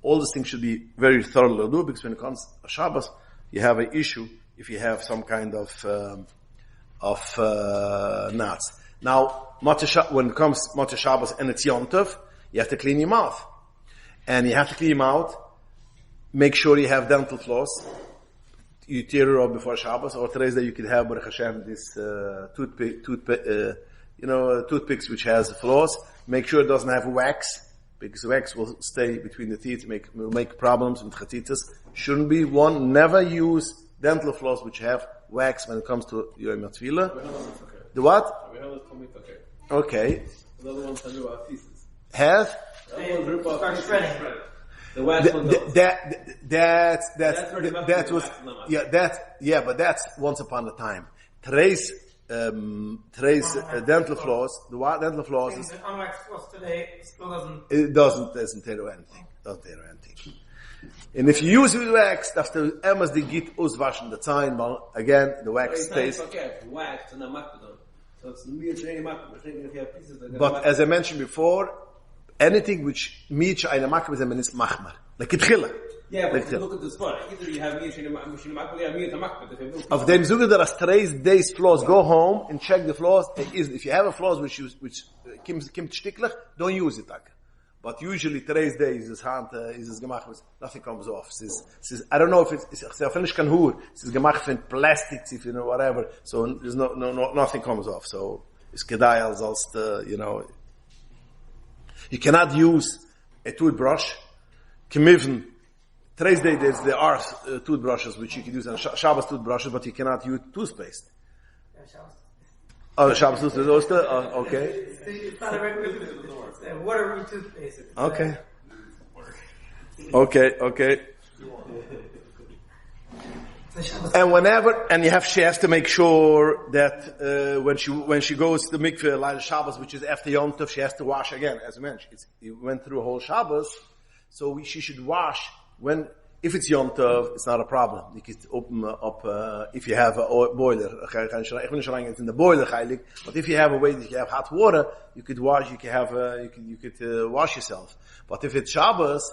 all these things should be very thoroughly done, because when it comes to Shabbos, you have an issue if you have some kind of knots. Now, when it comes to Motzei Shabbos and it's Yom Tov, you have to clean your mouth. And you have to clean your mouth, make sure you have dental floss. You tear it off before Shabbos, or today's day you could have, Baruch Hashem, this toothpicks which has floss. Make sure it doesn't have wax, because wax will stay between the teeth, will make problems with chatitas. Shouldn't be one. Never use dental floss which have wax when it comes to Yom Tefillah. The what? Okay. Another one's under our pieces. Have? Start shredding. The wax one does. But that's once upon a time. Today's dental floss, dental floss is, The unwaxed floss today still doesn't tear anything. And if you use with wax, that's the emes die git auswaschen the time, but again, the wax stays. Wax and makbedon. So it's me training makbedon. If you have pieces that But as I mentioned before, anything which meets eine makbedon is machmer. Like kitchila. Yeah, but look at the spot. Either you have me training makbedon, Of them zuge that as today's days floss, go home and check the floss. If you have a floss which kimt sticklich, don't use it. But usually today's days is hand is gemacht, nothing comes off. Says I don't know if it's finish kan hur. It's gemacht from plastic, if whatever. So there's no nothing comes off. So it's kedai als you cannot use a toothbrush. Kemiven today's day there are toothbrushes which you can use, and Shabbos toothbrushes, but you cannot use toothpaste. Oh, the Shabbos toothpaste. Okay. It's not a regular toothpaste. It's a watery toothpaste. Okay. And she has to make sure that when she goes to the mikveh like Shabbos, which is after Yom Tov, she has to wash again. As I mentioned, you went through a whole Shabbos, so she should wash if it's Yom Tov, it's not a problem. You could open up, if you have a boiler, it's in the boiler, but if you have a way that you have hot water, you could wash, you could wash yourself. But if it's Shabbos,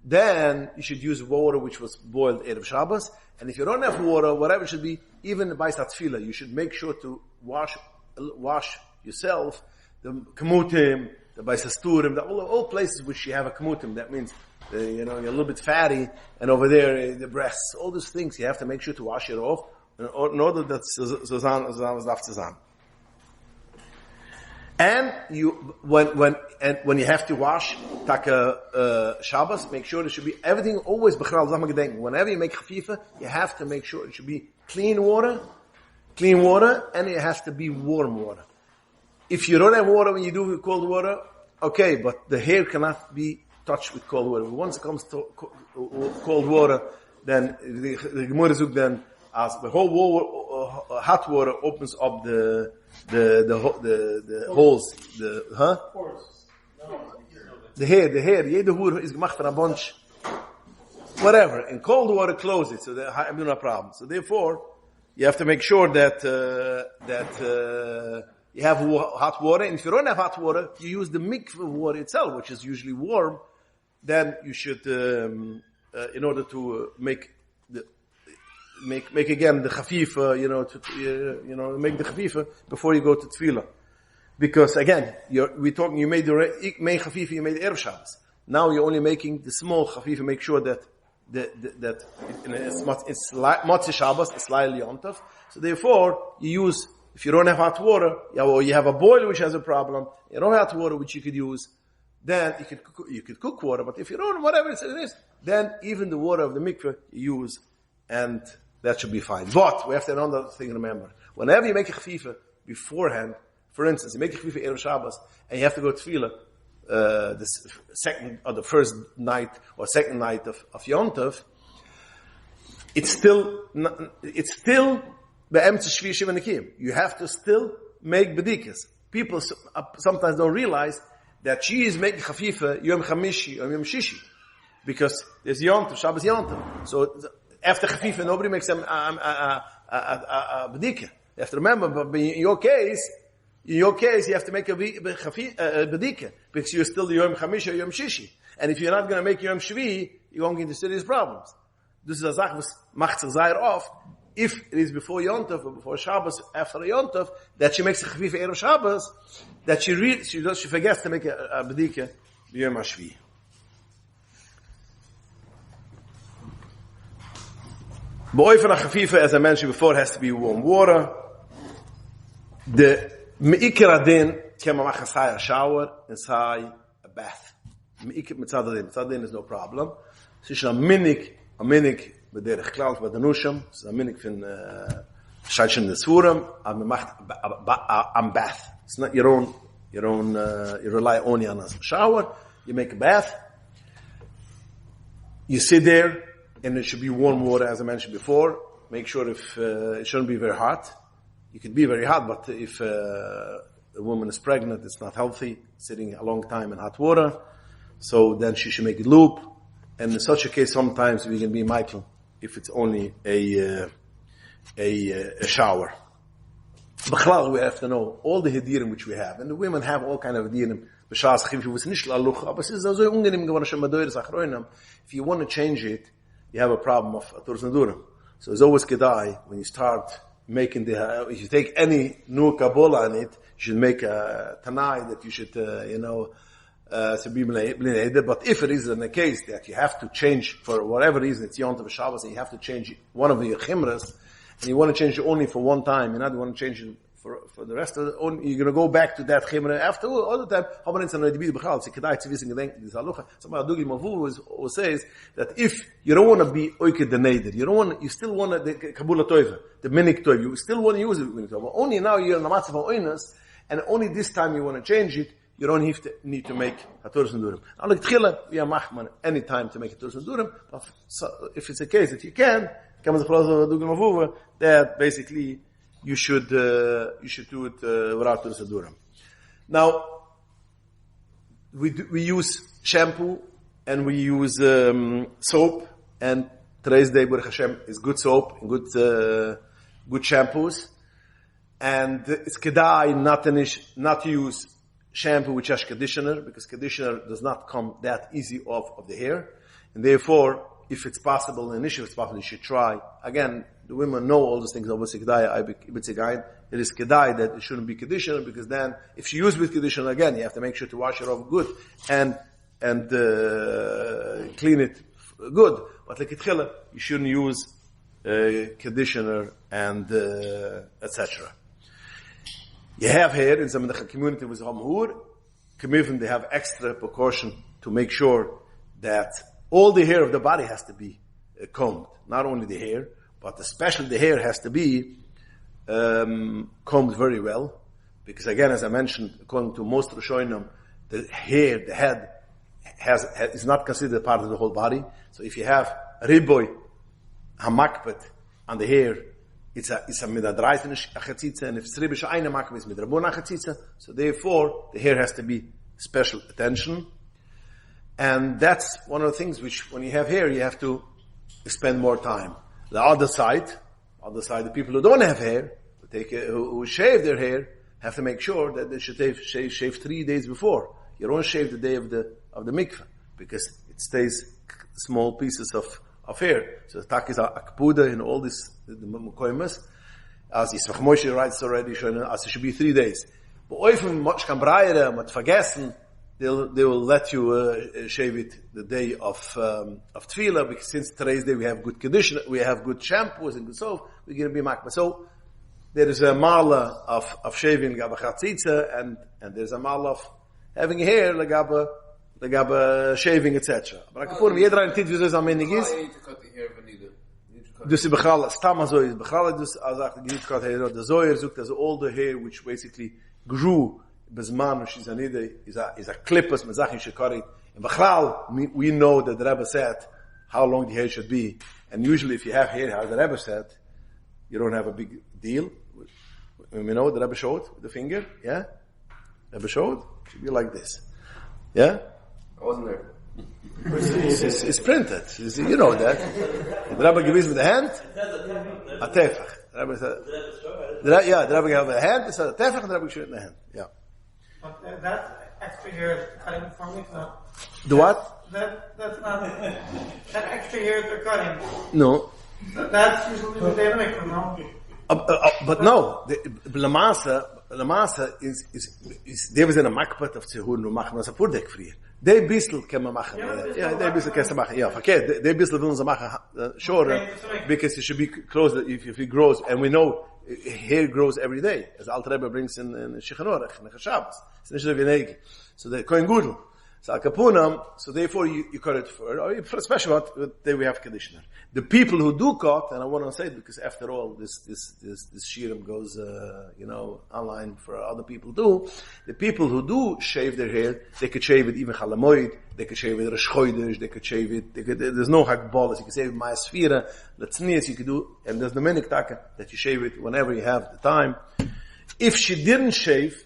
then you should use water which was boiled Erev Shabbos. And if you don't have water, whatever it should be, even by Tefillah, you should make sure to wash yourself, the kamutim, the baisasturim, all places which you have a kamutim. That means, you're a little bit fatty, and over there, the breasts, all those things, you have to make sure to wash it off, in order that Suzanne was left Suzanne. And when you have to wash Shabbos, make sure it should be everything always bechral zama gedenken. Whenever you make Chafifah, you have to make sure it should be clean water, and it has to be warm water. If you don't have water when you do cold water, okay, but the hair cannot be touched with cold water. Once it comes to cold water, then the Gemara zug then as the whole hot water opens up the holes, the hair, jede Hure is gemacht von a bunch, whatever. In cold water, close it, so I have no problem. So therefore, you have to make sure that you have hot water, and if you don't have hot water, you use the mikveh water itself, which is usually warm. Then you should, in order to make again the chafifa, make the chafifa before you go to tefillah. Because again, you made chafifa, you made Erev Shabbos. Now you're only making the small chafifa. Make sure that it's Motzei Shabbos, it's Lail Yom Tov. So therefore, you use, if you don't have hot water, or you have a boiler which has a problem, you don't have hot water which you could use, then you could cook water. But if you don't, whatever it is, then even the water of the mikveh you use, and that should be fine. But we have to another thing to remember: whenever you make a chafifa beforehand, for instance, you make a chafifa Erev Shabbos, and you have to go to tefillah the second or the first night or second night of Yom Tov, it's still be'emtze shvi shiva nekim. You have to still make bedikas. People sometimes don't realize that she is making chafifa Yom Chamishi or Yom Shishi, because there's Yom Tov, Shabbos Yom Tov. So after chafifa, nobody makes a bedika. You have to remember, but in your case, you have to make a bedika, because you're still Yom Chamishi or Yom Shishi. And if you're not going to make Yom Shvi, you're going into serious problems. This is a zach was macht sich sehr oft. If it is before Yom Tov or before Shabbos, after Yom Tov, that she makes a chafifa Erev Shabbos, that she forgets to make a bedika Yom HaShvi. Be'oifen a chafifa, as I mentioned before, has to be warm water. The me'ikir adin can man machen a shower and say a bath. Me'ikir mitzadadin is no problem. Es ist a minik bederich klal bei den Nusham, es ist a minik von Scheitchen des Furam, aber man macht a bath. It's not your own, you rely only on a shower, you make a bath, you sit there, and it should be warm water, as I mentioned before. Make sure if it shouldn't be very hot. You could be very hot, but if a woman is pregnant, it's not healthy, sitting a long time in hot water. So then she should make it loop. And in such a case, sometimes we can be Michael if it's only a shower. B'chlal, we have to know all the hedirim which we have. And the women have all kind of hedirim. If you want to change it, you have a problem of Atur Nadurim. So it's always G'day, when you start making if you take any new Kabbalah on it, you should make a Tanai that you should, but if it is in the case that you have to change for whatever reason, it's Yom Tov Shabbos, and you have to change one of the chimras, and you want to change it only for one time, you not want to change it for the rest of it, you're going to go back to that chimra after all the time. Somebody who says that if you don't want to be oike denated, you still want the kabula toiva, the minik toiva, you still want to use it, only now you're in a matzav oinas, and only this time you want to change it, you don't need to make a Torah Durim. Now, like Tchila, we are machman any time to make a Torah Durim, but if it's a case that you can, that basically you should do it without Torah Durim. Now, we use shampoo and we use soap, and today's day, Baruch Hashem, is good soap and good shampoos, and it's kedai not to use shampoo which has conditioner, because conditioner does not come that easy off of the hair, and therefore, if it's possible, and if it's possible, you should try. Again, the women know all those things. Obviously, it is kedai that it shouldn't be conditioner, because then, if she uses with conditioner again, you have to make sure to wash it off good and clean it good. But like itchila, you shouldn't use conditioner and etc. You have here in some of the community with Hamhur, they have extra precaution to make sure that all the hair of the body has to be combed. Not only the hair, but especially the hair has to be combed very well. Because again, as I mentioned, according to most Rishonim, the head is not considered part of the whole body. So if you have riboy, hamakpet on the hair, it's a midadreitenish achatzitza, and if it's ribish eine makam is midrabon achatzitza, so therefore the hair has to be special attention. And that's one of the things which, when you have hair, you have to spend more time. The other side, the people who don't have hair, who shave their hair, have to make sure that they should shave 3 days before. You don't shave the day of the mikveh, because it stays small pieces of hair. So the tak is akpuda in all this, the mukoimas. As Yisrach Moshe writes already, as it should be 3 days. But often, much kan breire, mat vergessen, they will let you shave it the day of tefillah, because since today's day we have good conditioner, we have good shampoos and good soap, we're going to be makbah. So there is a mala of shaving gaba chatzitza, and there's a mala of having hair gaba shaving, etc. But I can put jeder ein Tit, wie so es am Ende ist. Dus bechal stam so is bechal dus azach git kat hair, the zoyer sucht also all the hair which basically grew bezman she's anide is a clippers mit Sachen shikarit. In bechal we know that the Rebbe said how long the hair should be, and usually if you have hair, how the Rebbe said, you don't have a big deal. We know the Rebbe showed with the finger, yeah? Rebbe showed, it should be like this. Yeah? I wasn't there. It's printed. You know that. The Rebbe gives with the hand, a tefach. The Rebbe said, the Rebbe gave with the hand, it said a tefach, the Rebbe showed it in the hand. Yeah. But that's extra hair cutting for me, no? The what? That's not, that extra hair they're cutting. No. That's usually the day of the mikveh, no? But no, the Lamasa is there was in a makpat of Zehun und machen das a Purdek frier. They bistel kann man machen. Yeah, they bistel kann man machen. Yeah, okay, they bistel will man machen shorter, because it should be close if it grows, and we know hair grows every day, as Alter Rebbe brings in Shechanor, in Shabbos. It's not so veneg. So the kohen gudel. So al-kapunam, so therefore you cut it for especially what they we have conditioner. The people who do cut, and I want to say it because after all, this shiurim goes, online for other people too. The people who do shave their hair, they could shave it even chalamoid, they could shave it Rosh Chodesh, they could shave it, there's no hakbalas, you can shave it ma'asfira, letznias you could do, and there's the minik taka, that you shave it whenever you have the time. If she didn't shave,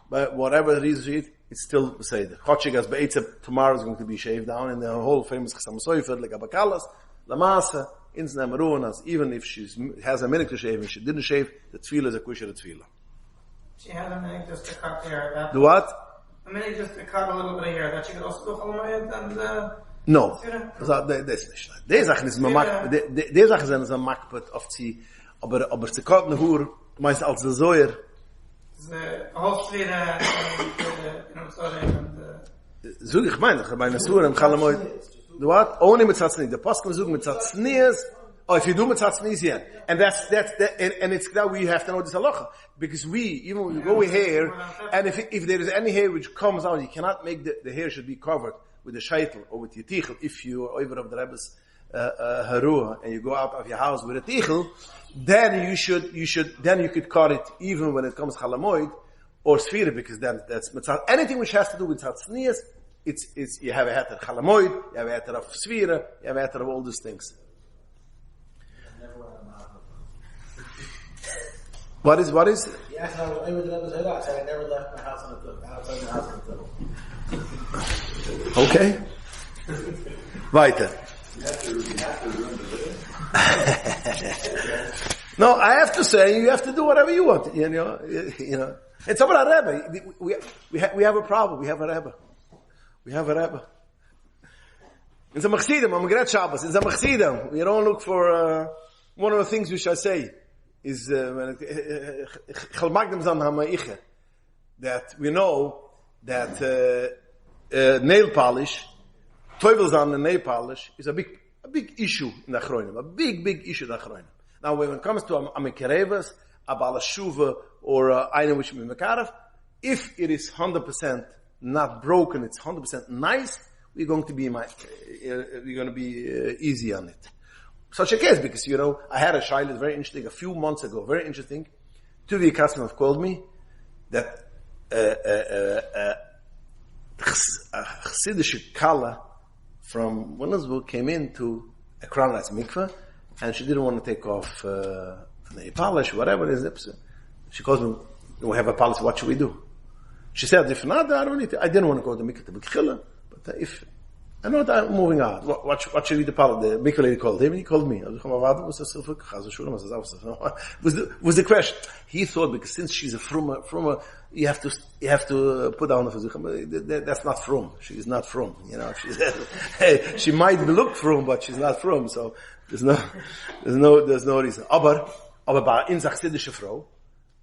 by whatever the reason it's still Beseder. Chotshigas Be'etzeb, tomorrow is going to be shaved down, and the whole famous Chasam Soifer, like Abakalas, Lamasa, Insna Marunas, even if she has a minute to shave and she didn't shave, the tefillah is a kosher tefillah. She has a minute just to cut hair. The what? A minute just to cut a little bit of hair. That she could also do Chalamayat and... No. Das ist nicht. Die Sachen ist die Sachen sind so makbet auf sie, aber sie katten Hur, meinst als der Zoyer, the Hofschwere Zug ich meine Surah im Chalamoid. Du what? Only mit Tzatznias. The Pasuk Zug mit Tzatznias. Oh, if you do mit Tzatznias, yeah. And that's and it's that we have to know this halacha, because even when we go with hair, and if there is any hair which comes out, you cannot make the hair should be covered with the shaitel or with your tichel. If you are over of the Rebbe's haruah and you go out of your house with a tichel, then you could cut it even when it comes chalamoid or sfira, because then that's mitzvah. Anything which has to do with tznias, it's you have a heter chalamoid, you have a heter of sfira, you have a heter of all these things. What is? Yes, I was I never left my house outside my house until. Okay. Weiter. No, I have to say, you have to do whatever you want. You know. It's about a Rebbe. We have a problem. We have a Rebbe. In some Chassidim, I'm Gret Shabbos. In some Chassidim, we don't look for one of the things which I say is that we know that nail polish, Teufelsan and nail polish is a big issue in the Achronim. A big issue in the Achronim. Now, when it comes to a Mekerevas, a Balashuva, or a Aina which is Mekarav, if it is 100% not broken, it's 100% nice, we're going to be easy on it. Such a case, because, I had a child, very interesting, a few months ago, very interesting. Two of the customers called me that a Chassidish Kala from Winnelsburg came into a Crown Mikveh, and she didn't want to take off nail polish, whatever it is. She calls me, we have a policy, what should we do? She said, if not, I don't need to. I didn't want to go to mikveh to b'chila, but if, I know that I'm moving on. What should we do? The mikveh lady called him, and he called me. Was the question. He thought, because since she's a frumma, you have to put down the fazukah. That's not frum. She's not frum. You know, she might look frum, but she's not frum. So there's no reason. Aber bei in chassidische Frau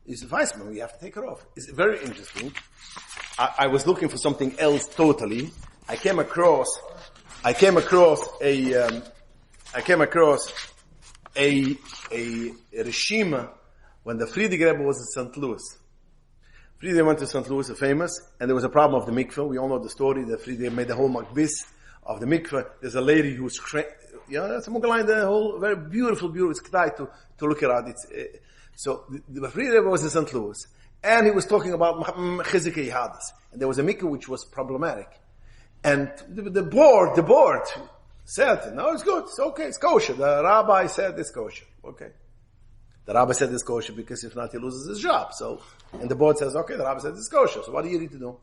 is Weissman. You have to take her off. It's very interesting. I was looking for something else totally. I came across a Rishima when the Friedrich Rebbe was in St. Louis. Friedrich went to St. Louis, famous, and there was a problem of the mikveh. We all know the story that Friedrich made the whole makbis of the mikveh. There's a lady who's, that's a mugaline, the whole, very beautiful, it's kedai to look at it. So the Friedrich Rebbe was in St. Louis, and he was talking about chizikei hadas. And there was a mikveh which was problematic. And the board said, no, it's good, it's okay, it's kosher. The rabbi said it's kosher. Okay. The rabbi said it's kosher because if not, he loses his job. So, and the board says, okay, the rabbi said it's kosher. So what do you need to do?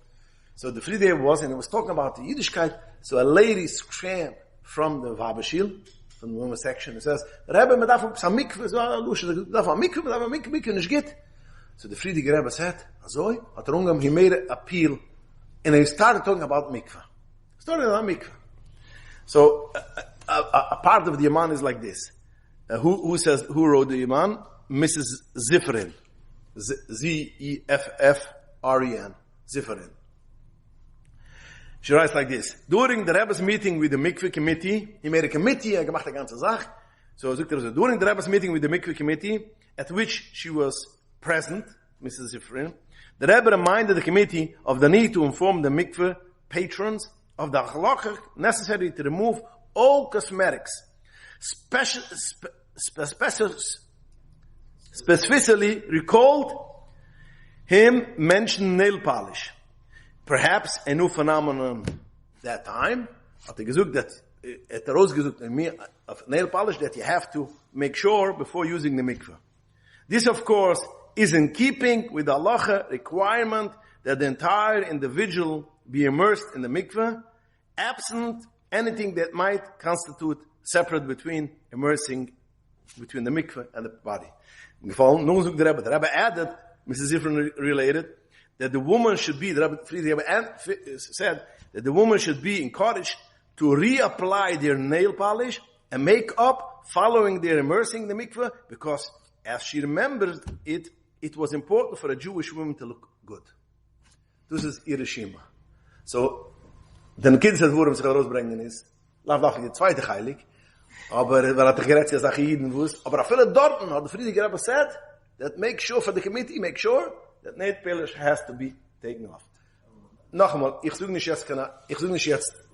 So the Friedrich was, and he was talking about the Yiddishkeit. So a lady scram from the Vabashil, from the women's section, and says, Rebbe, me darf a mikveh, nicht geht. So the Friedrich Rebbe said, Azoi, he made an appeal, and he started talking about mikveh. So a part of the Yaman is like this. Who wrote the Yaman? Mrs. Zifrin. Zeffren. Zifrin. She writes like this. During the Rebbe's meeting with the mikveh committee, he made a committee, gemacht a ganze Sach. So during the Rebbe's meeting with the mikveh committee, at which she was present, Mrs. Zifrin, the Rebbe reminded the committee of the need to inform the mikveh patrons of the halacha necessary to remove all cosmetics, specifically recalled him mentioned nail polish. Perhaps a new phenomenon that time, at the gesucht that at the rose gesucht of nail polish that you have to make sure before using the mikveh. This, of course, is in keeping with the halacha requirement that the entire individual be immersed in the mikveh, absent anything that might constitute separate between immersing between the mikveh and the body. The Rebbe added, Mrs. Zifrin related, that the woman should be, the Rebbe said that the woman should be encouraged to reapply their nail polish and make up following their immersing the mikveh, because as she remembered it was important for a Jewish woman to look good. This is Hiroshima. So, den Kind hat worum sich herausbringen ist, lauf die zweite heilig, aber weil hat gerät sich Sache Jiden wusst, aber auf viele Dorten hat der Friedrich Rebbe said, that make sure for the committee, make sure that nail polish has to be taken off. Noch einmal, ich suche nicht jetzt,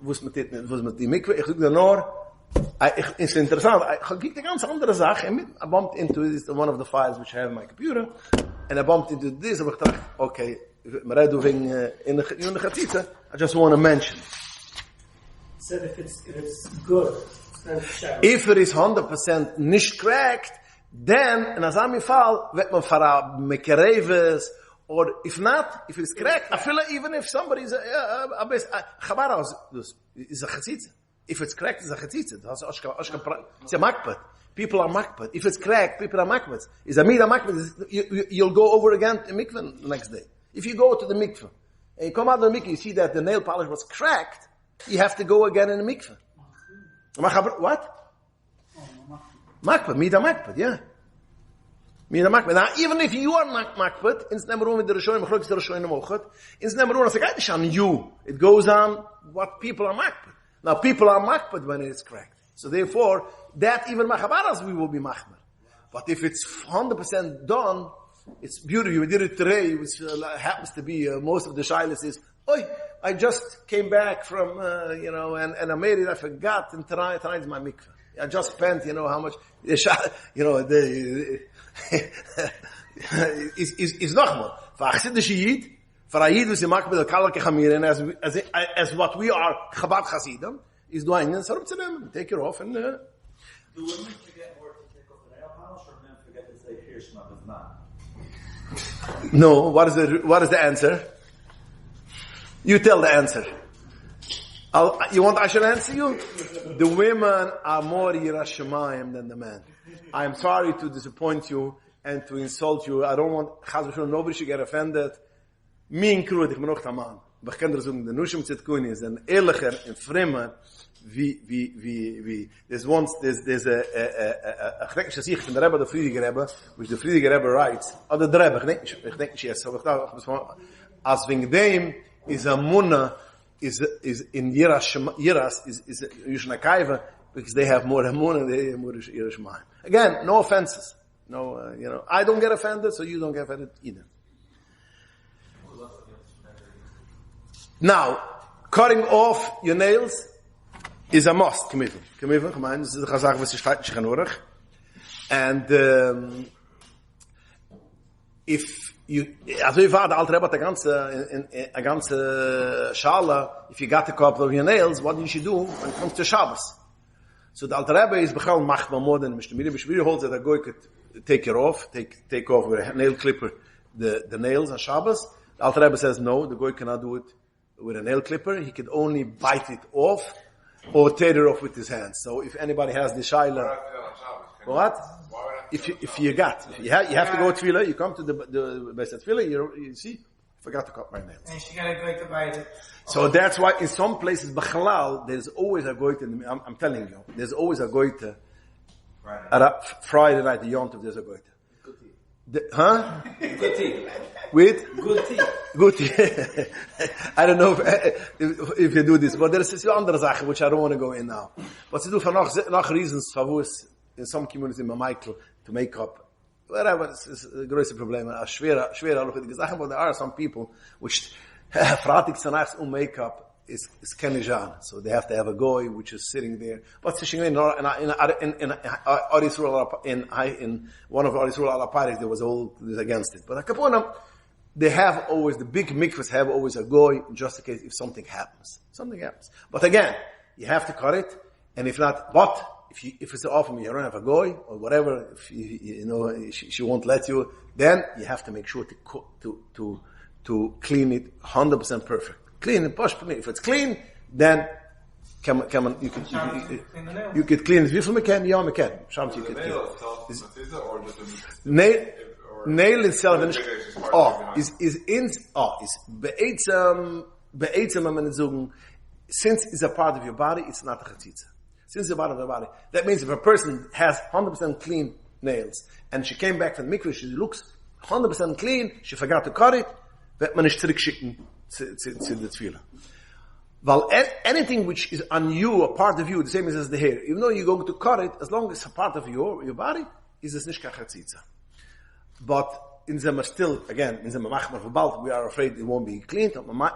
wo es mit die Mikve, ich suche nur, it's interessant, ich gehe die ganz andere Sache, I bumped into this, one of the files which I have in my computer, and I bumped into this, aber ich dachte, okay, in the Chatzitza, I just want to mention. Said if it's good, if it is 100% nicht cracked, then, in Azami Fall, wird man for Mekereves, or if not, if it's cracked, I feel even if somebody is a best, Chabaros is a Chatzitza. If it's cracked, it's a Chatzitza. It's a makpat. People are makpat. If it's cracked, people are makpat. It's a mida makpat. You'll go over again to mikveh the next day. If you go to the mikveh, and you come out of the mikveh, you see that the nail polish was cracked, you have to go again in the mikveh. What? Makpat, mida makpat, yeah. Mida makpat. Now, even if you are makpat, in Snemaru with the Rishonim, Mechlokes the Rishonim Mochat, in Snemaru, it's like, on you. It goes on what people are makpat. Now, people are makpat when it's cracked. So therefore, that even machabaras we will be machmer. But if it's 100% done, it's beautiful. We did it today, which happens to be most of the shilas is, I just came back from, and I made it, I forgot, and tonight is my mikveh. I just spent, how much, it's nochmal. For Achsidische Yid, for a Yid who's makbet the kalke chamirin, as what we are, Chabad Chassidim, is doing, and take it off, and, Do women forget more to take off the nail polish, or men forget to say No, what is the answer? You tell the answer. You want I should answer you? The women are more Yiras Shamayim than the men. I am sorry to disappoint you and to insult you. I don't want, nobody should get offended. Me included, ich bin auch der Mann. Aber ich kann dir sagen, der Nushim Tzidkuni ist ein ehrlicher und fremder, wie, there's a chrekische Sicht von der Rebbe, der Friedige Rebbe, which the Friedige Rebbe writes, oder der Rebbe, ich denke nicht jetzt, aber ich dachte, als wegen dem, is a munna, is in Yiras, is Yushna Kaiva, because they have more munna, they have more Yiras Shemaim. Again, no offenses. No, I don't get offended, so you don't get offended either. Now, cutting off your nails is a must. This is the chazak was ich and if you, also if the alter Rebbe a ganze Schale, if you got a couple of your nails, what you should do when it comes to Shabbos? So the alter Rebbe is bechal machma more than Mishtamiri. Mishtamiri holds that a guy could take off with a nail clipper the nails on Shabbos. The alter Rebbe says no, the guy cannot do it with a nail clipper. He can only bite it off or tear it off with his hands. So if anybody has the shaila, what? If you have to go to tefillah, you come to the base of tefillah, you see, forgot to cut my nails. And she gotta go to bite it. So that's why in some places, b'chalal, there's always a goite. I'm telling you, there's always a goite. Friday night, the Yom Tov, there's a goite. Huh? Good tea. With? Good tea. Good tea. if you do this, but there's a other Sache which I don't want to go in now. But to do for noch reasons, for in some communities in Michael to make up, whatever, it's a great problem. But there are some people which fratig zanachts makeup is kenijan, so they have to have a goy which is sitting there. But in one of Arisur al-Aparis there was all against it. But a kaponam, they have always, the big mikvahs have always a goy just in case if something happens. But again, you have to cut it, and if not, but if it's often you don't have a goy or whatever, if she won't let you, then you have to make sure to clean it 100% perfect. Clean and push. If it's clean, then you could clean it. Wie viel man kann? Ja, man kann. Schamt, you could clean. Nail itself since it's a part of your body, it's not a chatzitza. Since it's a part of your body, that means if a person has 100% clean nails and she came back from the mikveh, she looks 100% clean, she forgot to cut it, wird man nicht zurückschicken to the tefillah. Well, anything which is on you, a part of you, the same as the hair, even though you're going to cut it, as long as it's a part of your body, is es nicht chatzitza. But in them still, again, in them machmer verbalt, we are afraid it won't be cleaned.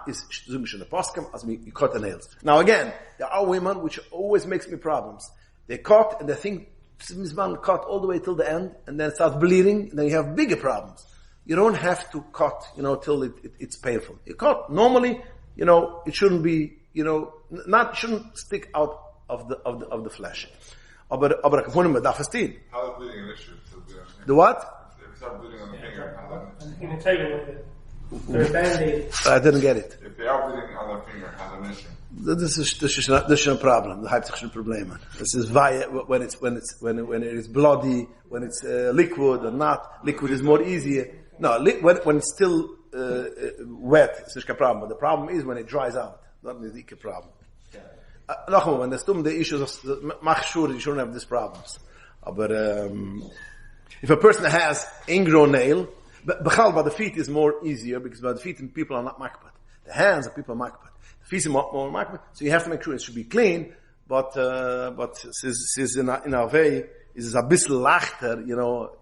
Is zumish in the poskim as we cut the nails. Now again, there are women which always makes me problems. They cut and they think this man cut all the way till the end, and then it starts bleeding, and then you have bigger problems. You don't have to cut, till it's painful. You cut normally, it shouldn't be, shouldn't stick out of the flesh. Aber kapunem darf es tun. How is bleeding an issue? The what? If you start bleeding on the finger, how's that? You can tell you with it. There's a Band-Aid. I didn't get it. If they are bleeding on their finger, how's an issue? This is a problem. The hypotechnical problem. This is when it is bloody, when it's liquid or not. Liquid is more easier. No, when it's still wet, it's not a problem. But the problem is when it dries out. That is the problem. When there's the issues of mach sure you shouldn't have these problems. But if a person has ingrown nail, but the feet is more easier because by the feet people are not makpat. The hands of people are makpat. The feet are more makpat. So you have to make sure it should be clean. But in our way, is a bit lachter,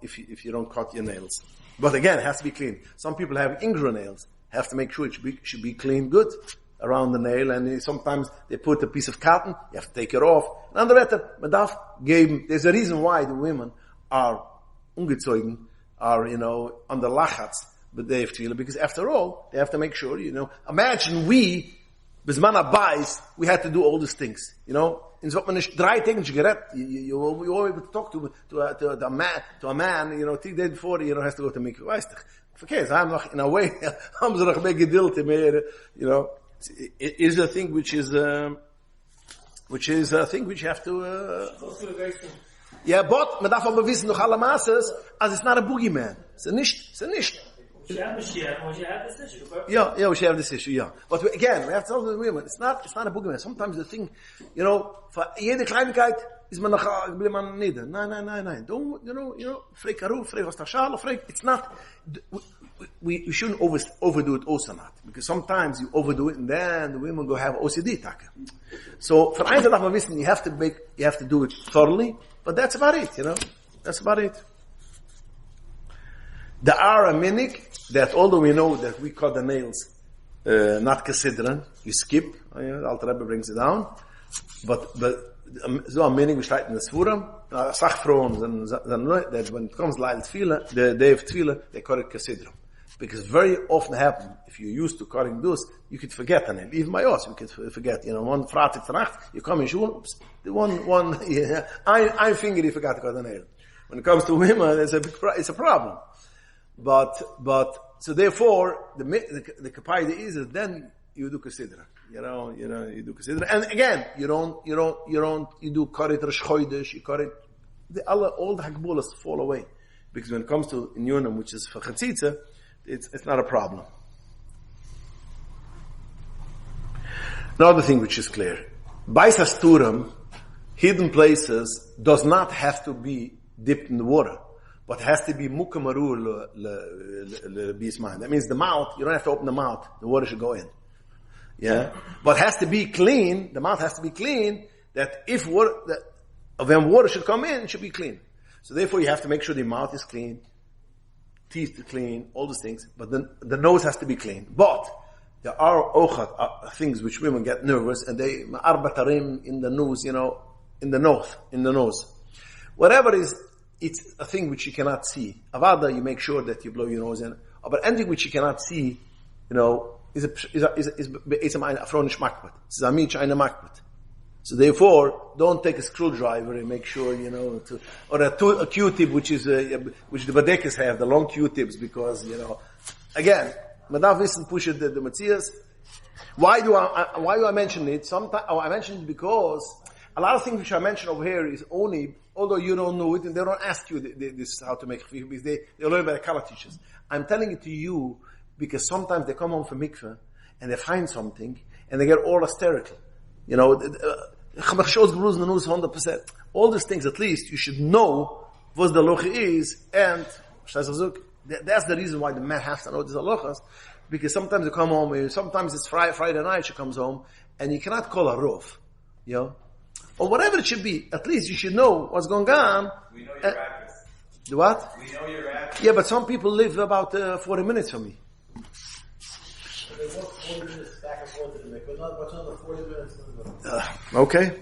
if you don't cut your nails. But again, it has to be clean. Some people have ingrown nails. Have to make sure it should be clean, good around the nail. And sometimes they put a piece of cotton. You have to take it off. And there's a reason why the women are ungezeugen, are under lachatz, but they have to, because after all, they have to make sure. Imagine we Bisman Abayis, we had to do all these things, you know. In so many 3 things you get, you always able to talk to a man, you know, 3 days before, you know, has to go to mikveh. Weißt du? Verkehrt, I'm noch, in a way, I'm so noch mehr gedillt, you know. It is a thing which is a thing which you have to, yeah, but, man darf aber wissen, noch alle Masses, as it's not a boogeyman. It's nicht. We have this issue. Yeah, we should have this issue, yeah. But again, we have to tell the women, it's not a boogeyman. Sometimes the thing, you know, for jede Kleinigkeit is man noch, will man nieder. Nein. Don't, you know, frag Aruf, frag was Tashal, it's not, we shouldn't overdo it also not. Because sometimes you overdo it and then the women go have OCD attack. So, for eins darf man wissen, you have to do it thoroughly, but that's about it, you know. That's about it. There are a minig that although we know that we cut the nails, not considering, you skip, the Alter Rebbe brings it down, but so a minig we start in the Sfuram, Sachfrauen, that when it comes like Tefillah, the day of Tefillah, they cut it considering. Because very often happen, if you're used to cutting those, you could forget the nail. Even by us, you could forget, you know, one Freitag Nacht, you come in shul, one, yeah, I finger you forgot to cut the nail. When it comes to women, it's a problem. But so therefore the kapaida is that then you do consider, you do consider, and again you do karet Rosh Chodesh, you karet all the hagbulas fall away because when it comes to inyunam, which is for chatzitza, it's not a problem. Another thing which is clear, Bais Hasturam, hidden places, does not have to be dipped in the water. But it has to be mukamaru bisman. That means the mouth, you don't have to open the mouth, the water should go in. Yeah? But it has to be clean, the mouth has to be clean, that if when water should come in, it should be clean. So therefore you have to make sure the mouth is clean, teeth are clean, all those things, but then the nose has to be clean. But there are things which women get nervous, and they, arbatarim in the nose, you know, in the nose. Whatever is, it's a thing which you cannot see. Avada, you make sure that you blow your nose in. But anything which you cannot see, you know, is a afronish makbat. It's a mich eine makbat. So therefore, don't take a screwdriver and make sure, you know, or a Q-tip which the badekes have, the long Q-tips, because, you know, again, Madav Wissen pushes the Matzias. Why do I mention it? I mention it because a lot of things which I mention over here is only, although you don't know it, and they don't ask you this how to make chafif, because they learn by the Kala teachers. I'm telling it to you because sometimes they come home from mikveh and they find something and they get all hysterical. You know, 100%. All these things, at least you should know what the halacha is, and that's the reason why the man has to know these halachas, because sometimes they come home, sometimes it's Friday night she comes home, and you cannot call a roof, you know. Or whatever it should be, at least you should know what's going on. We know your address. The what? We know your address. Yeah, but some people live about 40 minutes from me. They walk 40 minutes back and forth to the mikveh, not much under 40 minutes. Okay.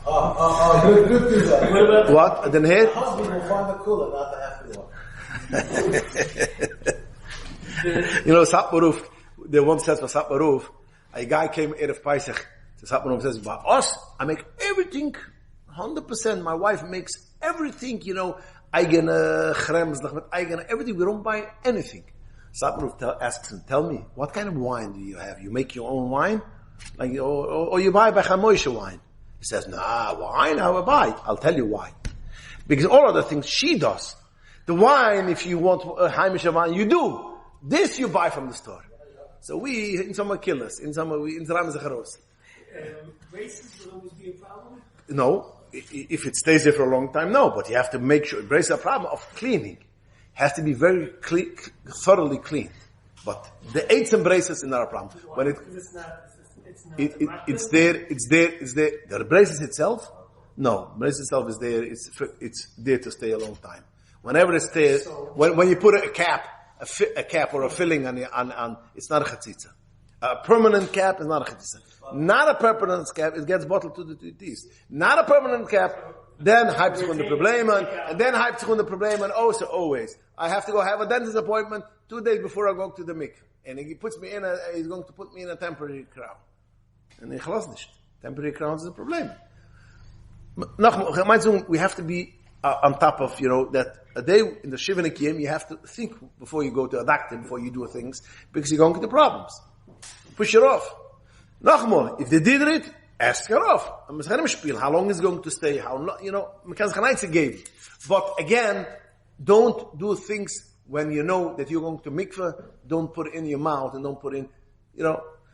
Good to that. What? Then here? The husband will find the cooler, not the half You know, Satmaruf, the one says for Satmaruf, a guy came Erev Paisach. So Satmaruf says, by us, I make everything 100%. My wife makes everything, you know, eigene chrems, eigene everything. We don't buy anything. Satmaruf asks him, tell me, what kind of wine do you have? You make your own wine? Like, or you buy Bechamoisha wine? He says, nah, wine I will buy. I'll tell you why. Because all other things she does. The wine, if you want Heimische wine, you do. This you buy from the store. So we, in some kill us. In some we, in Zram Zecharos. Braces will always be a problem? No. If it stays there for a long time, no. But you have to make sure, braces are a problem of cleaning. Has to be very thoroughly clean. But the eights and braces is not a problem. When it's there. The braces itself? No. Braces itself is there. It's there to stay a long time. Whenever it stays, when you put a cap or a filling on, it's not a chatzitza. A permanent cap is not a chatzitza. Not a permanent cap, it gets bottled to the teeth. Not a permanent cap, then hype on the problem, and then hype on the problem, and also always. I have to go have a dentist appointment, 2 days before I go to the mikveh. And he's going to put me in a temporary crown. And ich lass nicht. Temporary crowns is a problem. We have to be on top of, that a day in the Shiva Nikiyim, you have to think before you go to a doctor, before you do things, because you're going to get problems. Push it off. Nachmal, if they did it, ask her off. How long is it going to stay? How long, But again, don't do things when you know that you're going to mikveh, don't put it in your mouth and don't put in,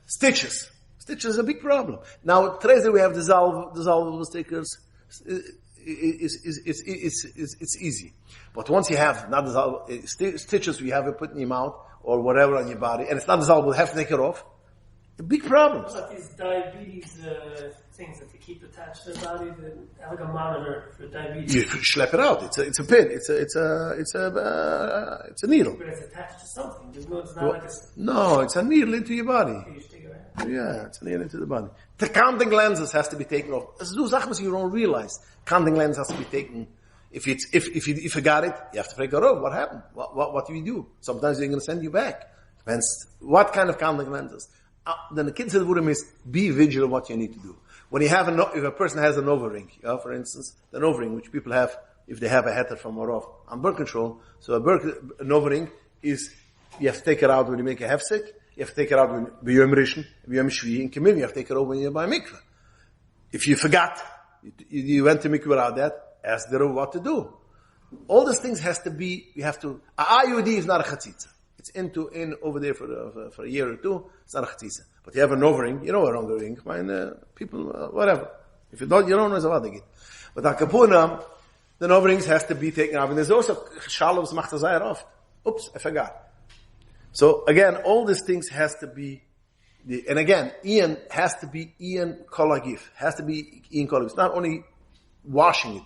stitches. Stitches is a big problem. Now, today we have dissolvable stickers. It's easy. But once you have not dissolvable stitches, you have it put in your mouth or whatever on your body, and it's not dissolvable, you have to take it off. A big problem. What about these diabetes things that they keep attached to the body, like a monitor for diabetes? You schlep it out. It's a pin. It's a needle. But it's attached to something. It's not like a... No, it's a needle into your body. You just take it out. Yeah, it's a needle into the body. The counting lenses has to be taken off. As do Sachen you don't realize. Counting lens has to be taken. If you got it, you have to figure out what happened. What do you do? Sometimes they're going to send you back. Depends what kind of counting lenses. Then the kids of the Buddhism is be vigilant what you need to do. When you have if a person has an overring, for instance, an overring which people have if they have a heter from Orov on birth control. So an overring is you have to take it out when you make a hefsek. You have to take it out when B'yom Rishon, B'yom Shvi, and Kimim. You have to take it out when you're by mikveh. If you forgot, you went to mikveh without that, ask the Rav what to do. All these things has to be. You have to. A IUD is not a chatzitza. It's in over there for a year or two. It's not a chatzitza. But you have an overring. You know a wrong ring. People, whatever. If you don't know it's a vadigit. But Akapunam, the overrings has to be taken off. And there's also shalovs machtazayar off. Oops, I forgot. So again, all these things has to be. And again, Ian has to be Ian kolagif. Has to be Ian kolagif. It's not only washing it.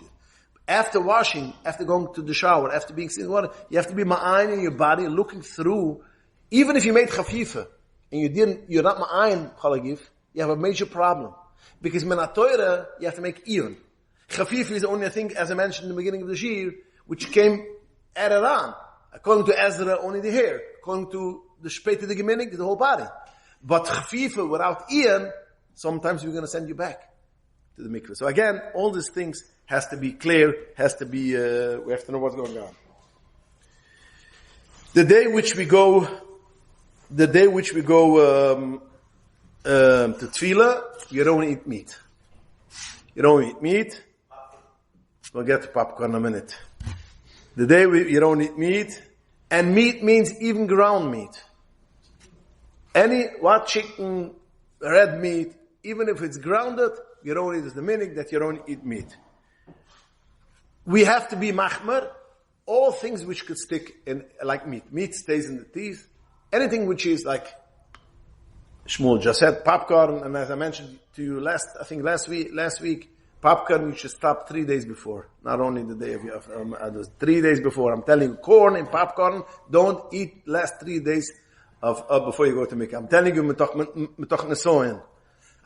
After washing, after going to the shower, after being sitting in water, you have to be ma'ayin in your body, looking through. Even if you made וחפיפה, and you're not ma'ayin kolagif, you have a major problem. Because menatoira, you have to make even. וחפיפה is the only thing, as I mentioned in the beginning of the shiur, which came added on. According to Ezra, only the hair. According to the Shpete the Gemenik, the whole body. But וחפיפה without Ian, sometimes we're going to send you back to the mikveh. So again, all these things has to be clear, has to be, we have to know what's going on. The day which we go to Tefillah, you don't eat meat. You don't eat meat. We'll get to popcorn in a minute. The day you don't eat meat, and meat means even ground meat. What chicken, red meat, even if it's grounded, you don't eat. It's the minhag that you don't eat meat. We have to be machmer. All things which could stick in, like meat. Meat stays in the teeth. Anything which is like Shmuel just said, popcorn, and as I mentioned to you last week, popcorn you should stop 3 days before. Not only the day of 3 days before. I'm telling you, corn and popcorn, don't eat last 3 days of before you go to mikveh. I'm telling you, mitoch nesoin.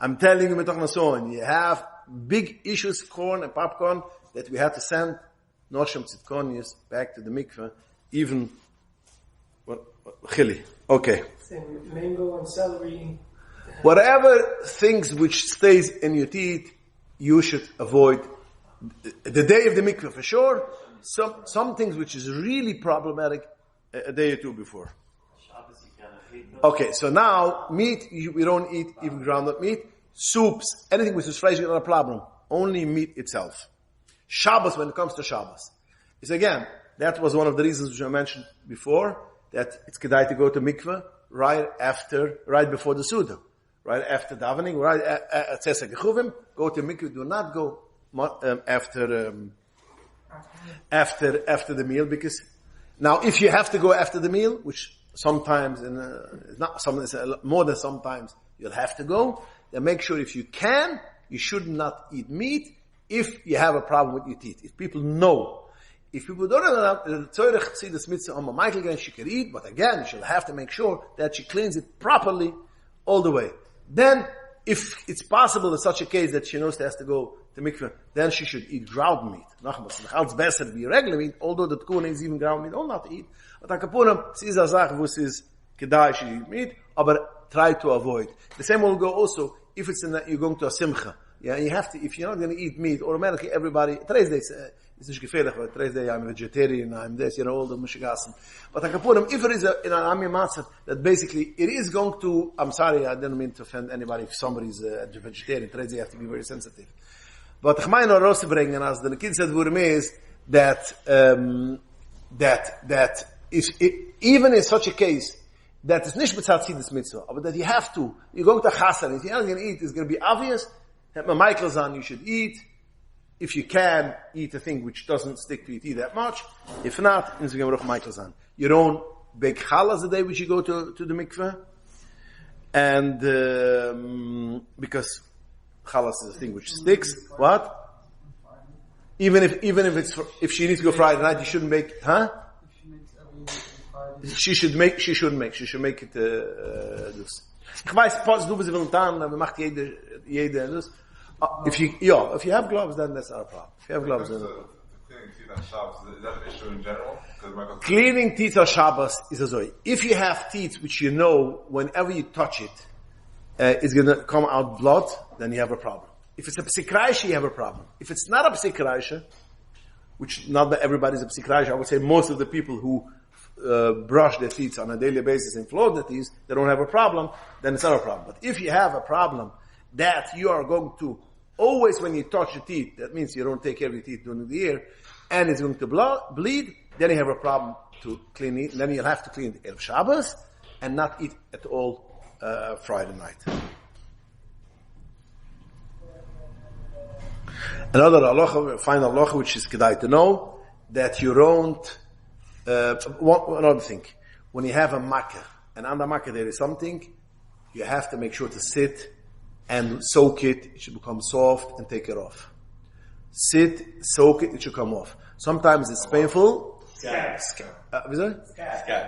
I'm telling you, mitoch nesoin. You have big issues, corn and popcorn, that we had to send Nosham Tzidkonius back to the mikveh, even chili. Okay. Same mango and celery. Whatever things which stays in your teeth, you should avoid. The day of the mikveh for sure. Some things which is really problematic a day or two before. Okay, so now meat we don't eat even ground-up meat. Soups, anything which is fresh is not a problem. Only meat itself. Shabbos, when it comes to Shabbos, is again, that was one of the reasons which I mentioned before, that it's kedai to go to mikveh right before the Suda. Right after davening, right at Tzesek Gechuvim, go to mikveh, do not go after the meal, because now if you have to go after the meal, which sometimes, more than sometimes, you'll have to go, then make sure if you can, you should not eat meat, if you have a problem with your teeth. If people know. If people don't know, the Tzorech see this mitzvah on Michael again, she can eat, but again, she'll have to make sure that she cleans it properly all the way. Then, if it's possible in such a case that she knows she has to go to mikveh, then she should eat ground meat. Nachmas, it's better to be regular meat, although the tkun is even ground meat, all not to eat. But on kapunim, she is a zach, which is kedai, she eat meat, but try to avoid. The same will go also, if it's you're going to a simcha. Yeah, you have to, if you're not going to eat meat, automatically everybody, today's day, it's not gefährlich, but today's day I'm a vegetarian, I'm this, all the mushigassen. But if it is in an Ami Matzah, that basically, it is going to, I'm sorry, I didn't mean to offend anybody if somebody's a vegetarian, today's day you have to be very sensitive. But ich meine rauszubringen, as the kid said, is that, even in such a case, that is nicht bezahlt this mitzvah, but that you have to, you're going to chassan, if you're not going to eat, it's going to be obvious, that Michael's on, you should eat. If you can, eat a thing which doesn't stick to it that much. If not, it's going to be Michael's on. You don't bake challah the day which you go to the mikveh. And, because challah is a thing which sticks. What? Even if if she needs to go Friday night, you shouldn't make, huh? She should make it, dus. Ich weiß, du bist voluntan, macht jeder dus. If you have gloves, then that's not a problem. If you have gloves, then cleaning teeth on Shabbos is a zoy. If you have teeth which you know, whenever you touch it, it's going to come out blood, then you have a problem. If it's a psikraisha, you have a problem. If it's not a psikraisha, which not that everybody's a psikraisha, I would say most of the people who brush their teeth on a daily basis and float their teeth, they don't have a problem, then it's not a problem. But if you have a problem that you are going to always when you touch the teeth, that means you don't take care of your teeth during the year, and it's going to bleed, then you have a problem to clean it. Then you'll have to clean it Erev Shabbos and not eat at all Friday night. Another halacha, final halacha, which is kedai to know, that you don't, another thing, when you have a makkah, and on the makkah there is something, you have to make sure to sit and soak it, it should become soft, and take it off. Sit, soak it, it should come off. Sometimes it's painful.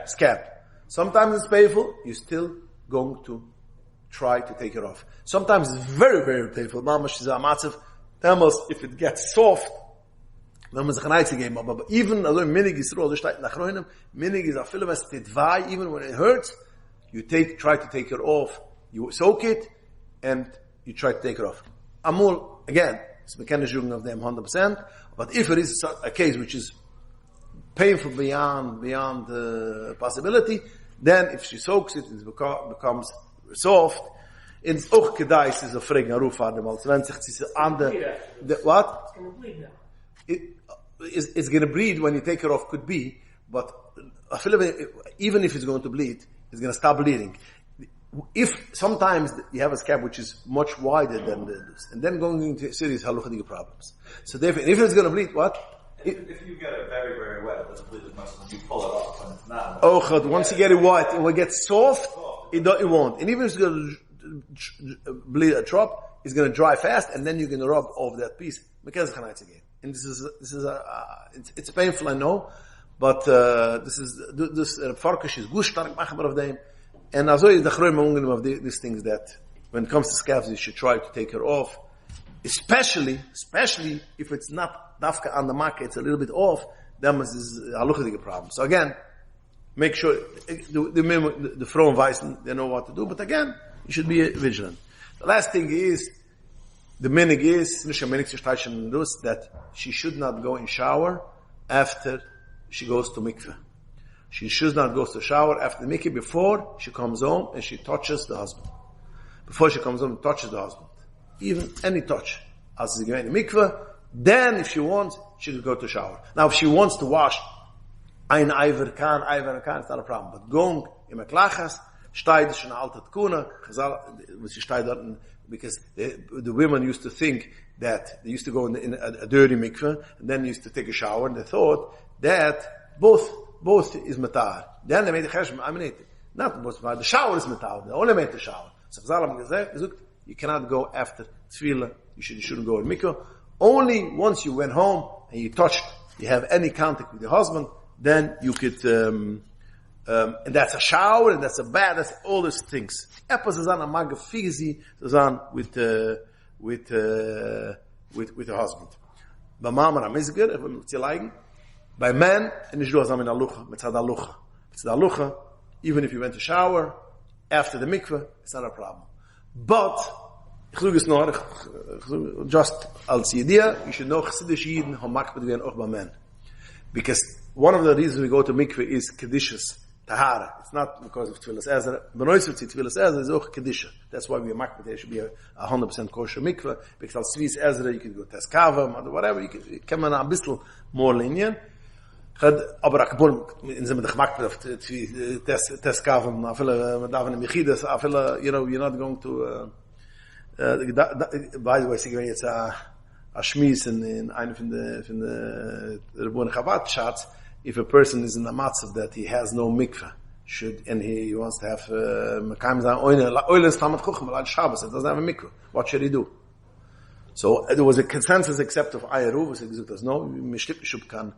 Scab. Sometimes it's painful, you're still going to try to take it off. Sometimes it's very, very painful. If it gets soft, then it's a game. But even minig is minig is even when it hurts, you try to take it off, you soak it, and you try to take it off. Amul, again, it's mechanism of them 100%, but if it is a case which is painful beyond possibility, then if she soaks it, it becomes soft. It's auch kedai, is a frag na ruf an dem als wenn sich diese andere what? It's going to bleed now. It's going to bleed when you take it off, could be, but even if it's going to bleed, it's going to stop bleeding. If sometimes you have a scab which is much wider than this, and then going into serious halachic problems. So therefore, if it's going to bleed, what? If you get it very, very wet, it doesn't bleed as much as when you pull it off when it's not. Oh, God, once you get it wet, and when it gets soft, it won't. And even if it's going to bleed a drop, it's going to dry fast, and then you're going to rub over that piece. And it's painful, I know, but this farkash is gush stark machaber of them. And also is the chroim of these things that when it comes to scabs, you should try to take her off, especially if it's not dafka on the market, it's a little bit off. Then is a halachic problem. So again, make sure the from Weisen, they know what to do. But again, you should be vigilant. The last thing is the minig is that she should not go in shower after she goes to mikveh. She should not go to shower after the mikveh before she comes home and she touches the husband. Before she comes home and touches the husband. Even any touch. As is given in mikveh, then if she wants, she can go to shower. Now if she wants to wash, ein Iver kan, it's not a problem. But going in meklachas, steht schon alte tkuna, because the women used to think that they used to go in a dirty mikveh, and then used to take a shower, and they thought that both is matar. Then they made the cheshm, not both, the shower is matar. They only made the shower. So you cannot go after tefillah. You shouldn't go in mikveh. Only once you went home and you have any contact with your husband, then you could And that's a shower, and that's a bath, that's all those things. Eppas is on a maga fizi, is on with the husband. By mama na misger, if we see liken. By men, and is doing in alucha, mitzad alucha. Mitzad alucha, even if you went to shower after the mikveh, it's not a problem. But just als idea, you should know Chassidish Yidden how makbet werden auch by men. Because one of the reasons we go to mikveh is kedishas. Tahara. It's not because of Tfilas Ezra. Benoist with Tfilas Ezra is also Kedisha. That's why we are makbet. There should be a 100% kosher mikveh. Because als Tfilas Ezra, you could go test kavam or whatever. You can a bit more lenient. Aber akbon in them the makbet of test kavam. Afela daven in mechidas. Afela, you're not going to. By the way, siguen jetzt a schmies in eine von the Rebun Chabad shots. If a person is in the matzav that he has no mikveh, and he wants to have oil is tamat chuchem al Shabbos, it doesn't have a mikveh. What should he do? So there was a consensus except of Ayaruv, so there's no mishlip kan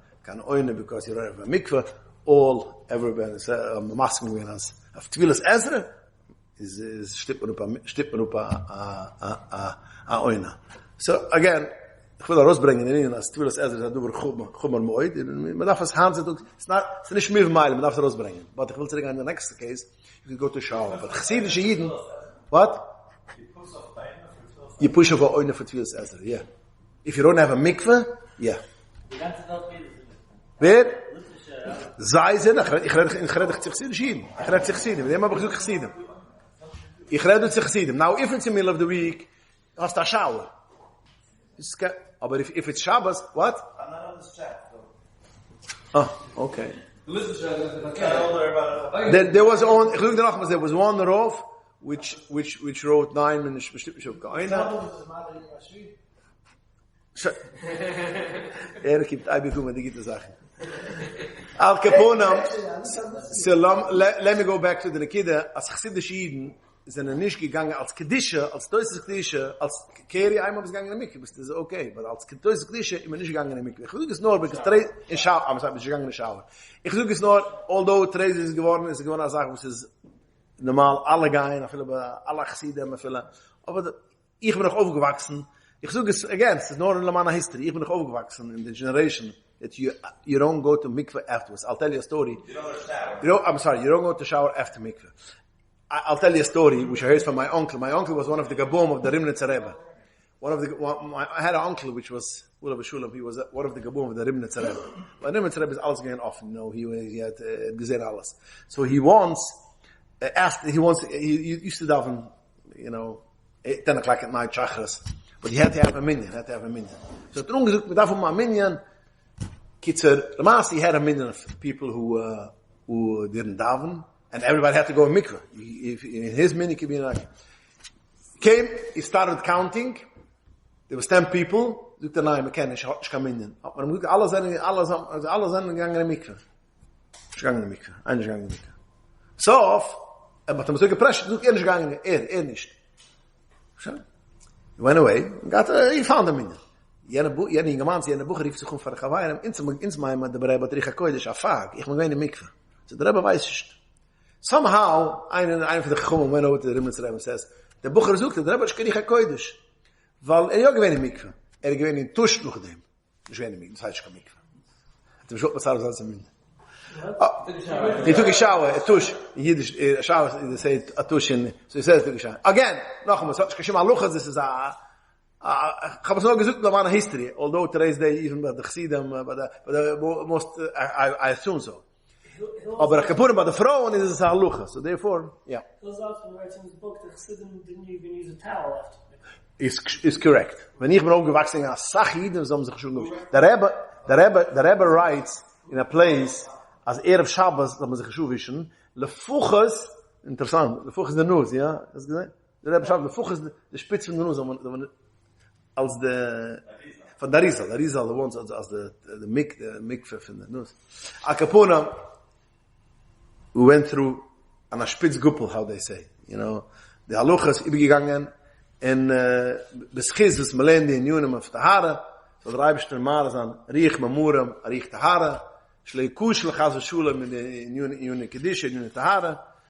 oil because you don't have a mikveh. All everyone is masking when us of Tfilas Ezra is stippen up a oil. So again. Ich will rausbringen in als Tfilas Ezra über Chumar Moed. Man darf es Hans it's nicht mehr Meile, man darf es rausbringen. But ich will sagen, in the next case, you can go to shower. But Chassidische Yidden, what? You push over Oine for Tfilas Ezra, yeah. If you don't have a mikveh, yeah. Wer? Sei sind, ich rede zu Chassidische Yidden. Ich rede zu Chassidim. Wir haben aber gesagt Chassidim. Ich rede zu Chassidim. Now, if it's in the middle of the week, hast du a shower. But if it's Shabbos, what? I'm not on this chat, Oh, okay. There was one Rov which wrote 9 minutes. Gibt Eibigum, die gibt Sachen. Al Kaponam, let me go back to the Nekida, as Chassidish Yidden, sind nicht gegangen als Kedische, als Deutsche Kedische, als Keri einmal bis gegangen in Mikve, das ist okay, aber als Deutsche Kedische immer nicht gegangen in Mikve. Ich sage es nur, because in Shower, I'm sorry, nicht gegangen in Shower. Ich sage es nur, although Therese ist geworden eine Sache, was ist normal alle gehen, alle Chassidim, aber ich bin noch aufgewachsen. Ich sage es, again, es ist nur in Lamana history, ich bin noch aufgewachsen in the generation that you don't go to Mikve afterwards. I'll tell you a story. You don't go to shower after Mikve. I'll tell you a story which I heard from my uncle. My uncle was one of the Gabom of the Rimnitzer Rebbe. I had an uncle which was Ulav Shulam. He was one of the Gabom of the Rimnitzer Rebbe. But Rimnitzer Rebbe is always going off. He had gesehen alles. So he once asked. He used to daven, 10 o'clock at night, chachras. But he had to have a minyan. So Trung gesucht mit davon mal minyan. Kitzer, the master he had a minyan of people who didn't daven. And everybody had to go in mikveh. In his mini came, he started counting. There was 10 people. Look the name, ich kann minyan. Aber alle sind gegangen in mikveh. Ich gegangen in mikveh. Einer gegangen in mikveh. So, but I'm so geprescht, look, nicht gegangen, nicht. So, he went away, he found a minyan. Jene Bucher rief sich für Chawaiiam, ins Maim, der Rebbe Tricha Kodesh, Afag, ich muss gehen in mikveh. So, der Rebbe weiß nicht. Somehow, einer von der Chumam went over to the Rimnitzer Rebbe and says, der Bucher sucht, der Rebbe ist Tricha Kodesh. Weil ja gewinnt in mikveh. Gewinnt in Tusch noch dem. Ich gewinnt in mikveh, das heißt ich mikveh. Hat schon was als ein Minyan. He took a shower, a tush. In Yiddish, a shower, they say a tush in, so he says took a shower. Again, noch einmal, Kashim Aluchas, this is I have no gesucht of a history, although today's day, even by the Chassidim, but the most, I assume so. Aber Kapurim by the Frauen is a Alucha, so therefore, yeah. Goes out and writes in his book, the Chassidim didn't even use a towel after. Is correct. When ich bin aufgewachsen, als Sachiden, so haben sich schon gewusst. The Rebbe writes in a place, as Erev Shabbos, da man sich geschuwischen, lefuches, interessant, lefuches der Nuss, ja? Hast du gesehen? Der Rebbe Shabbos, lefuches der Spitz von der Nuss, als der, von der Rizal, the ones as the mikveh von der Nuss. Al Capona, we went through an a Spitzguppel, how they say, the Haluchas, übergegangen, en, beschiz, was Melendi in Yunim of Tahara, so der Reibster Maras an, Riech Mamuram, Riech Tahara, Shlei kush lechaz v'shula in Yuni Kedisha, in Yuni Tahara.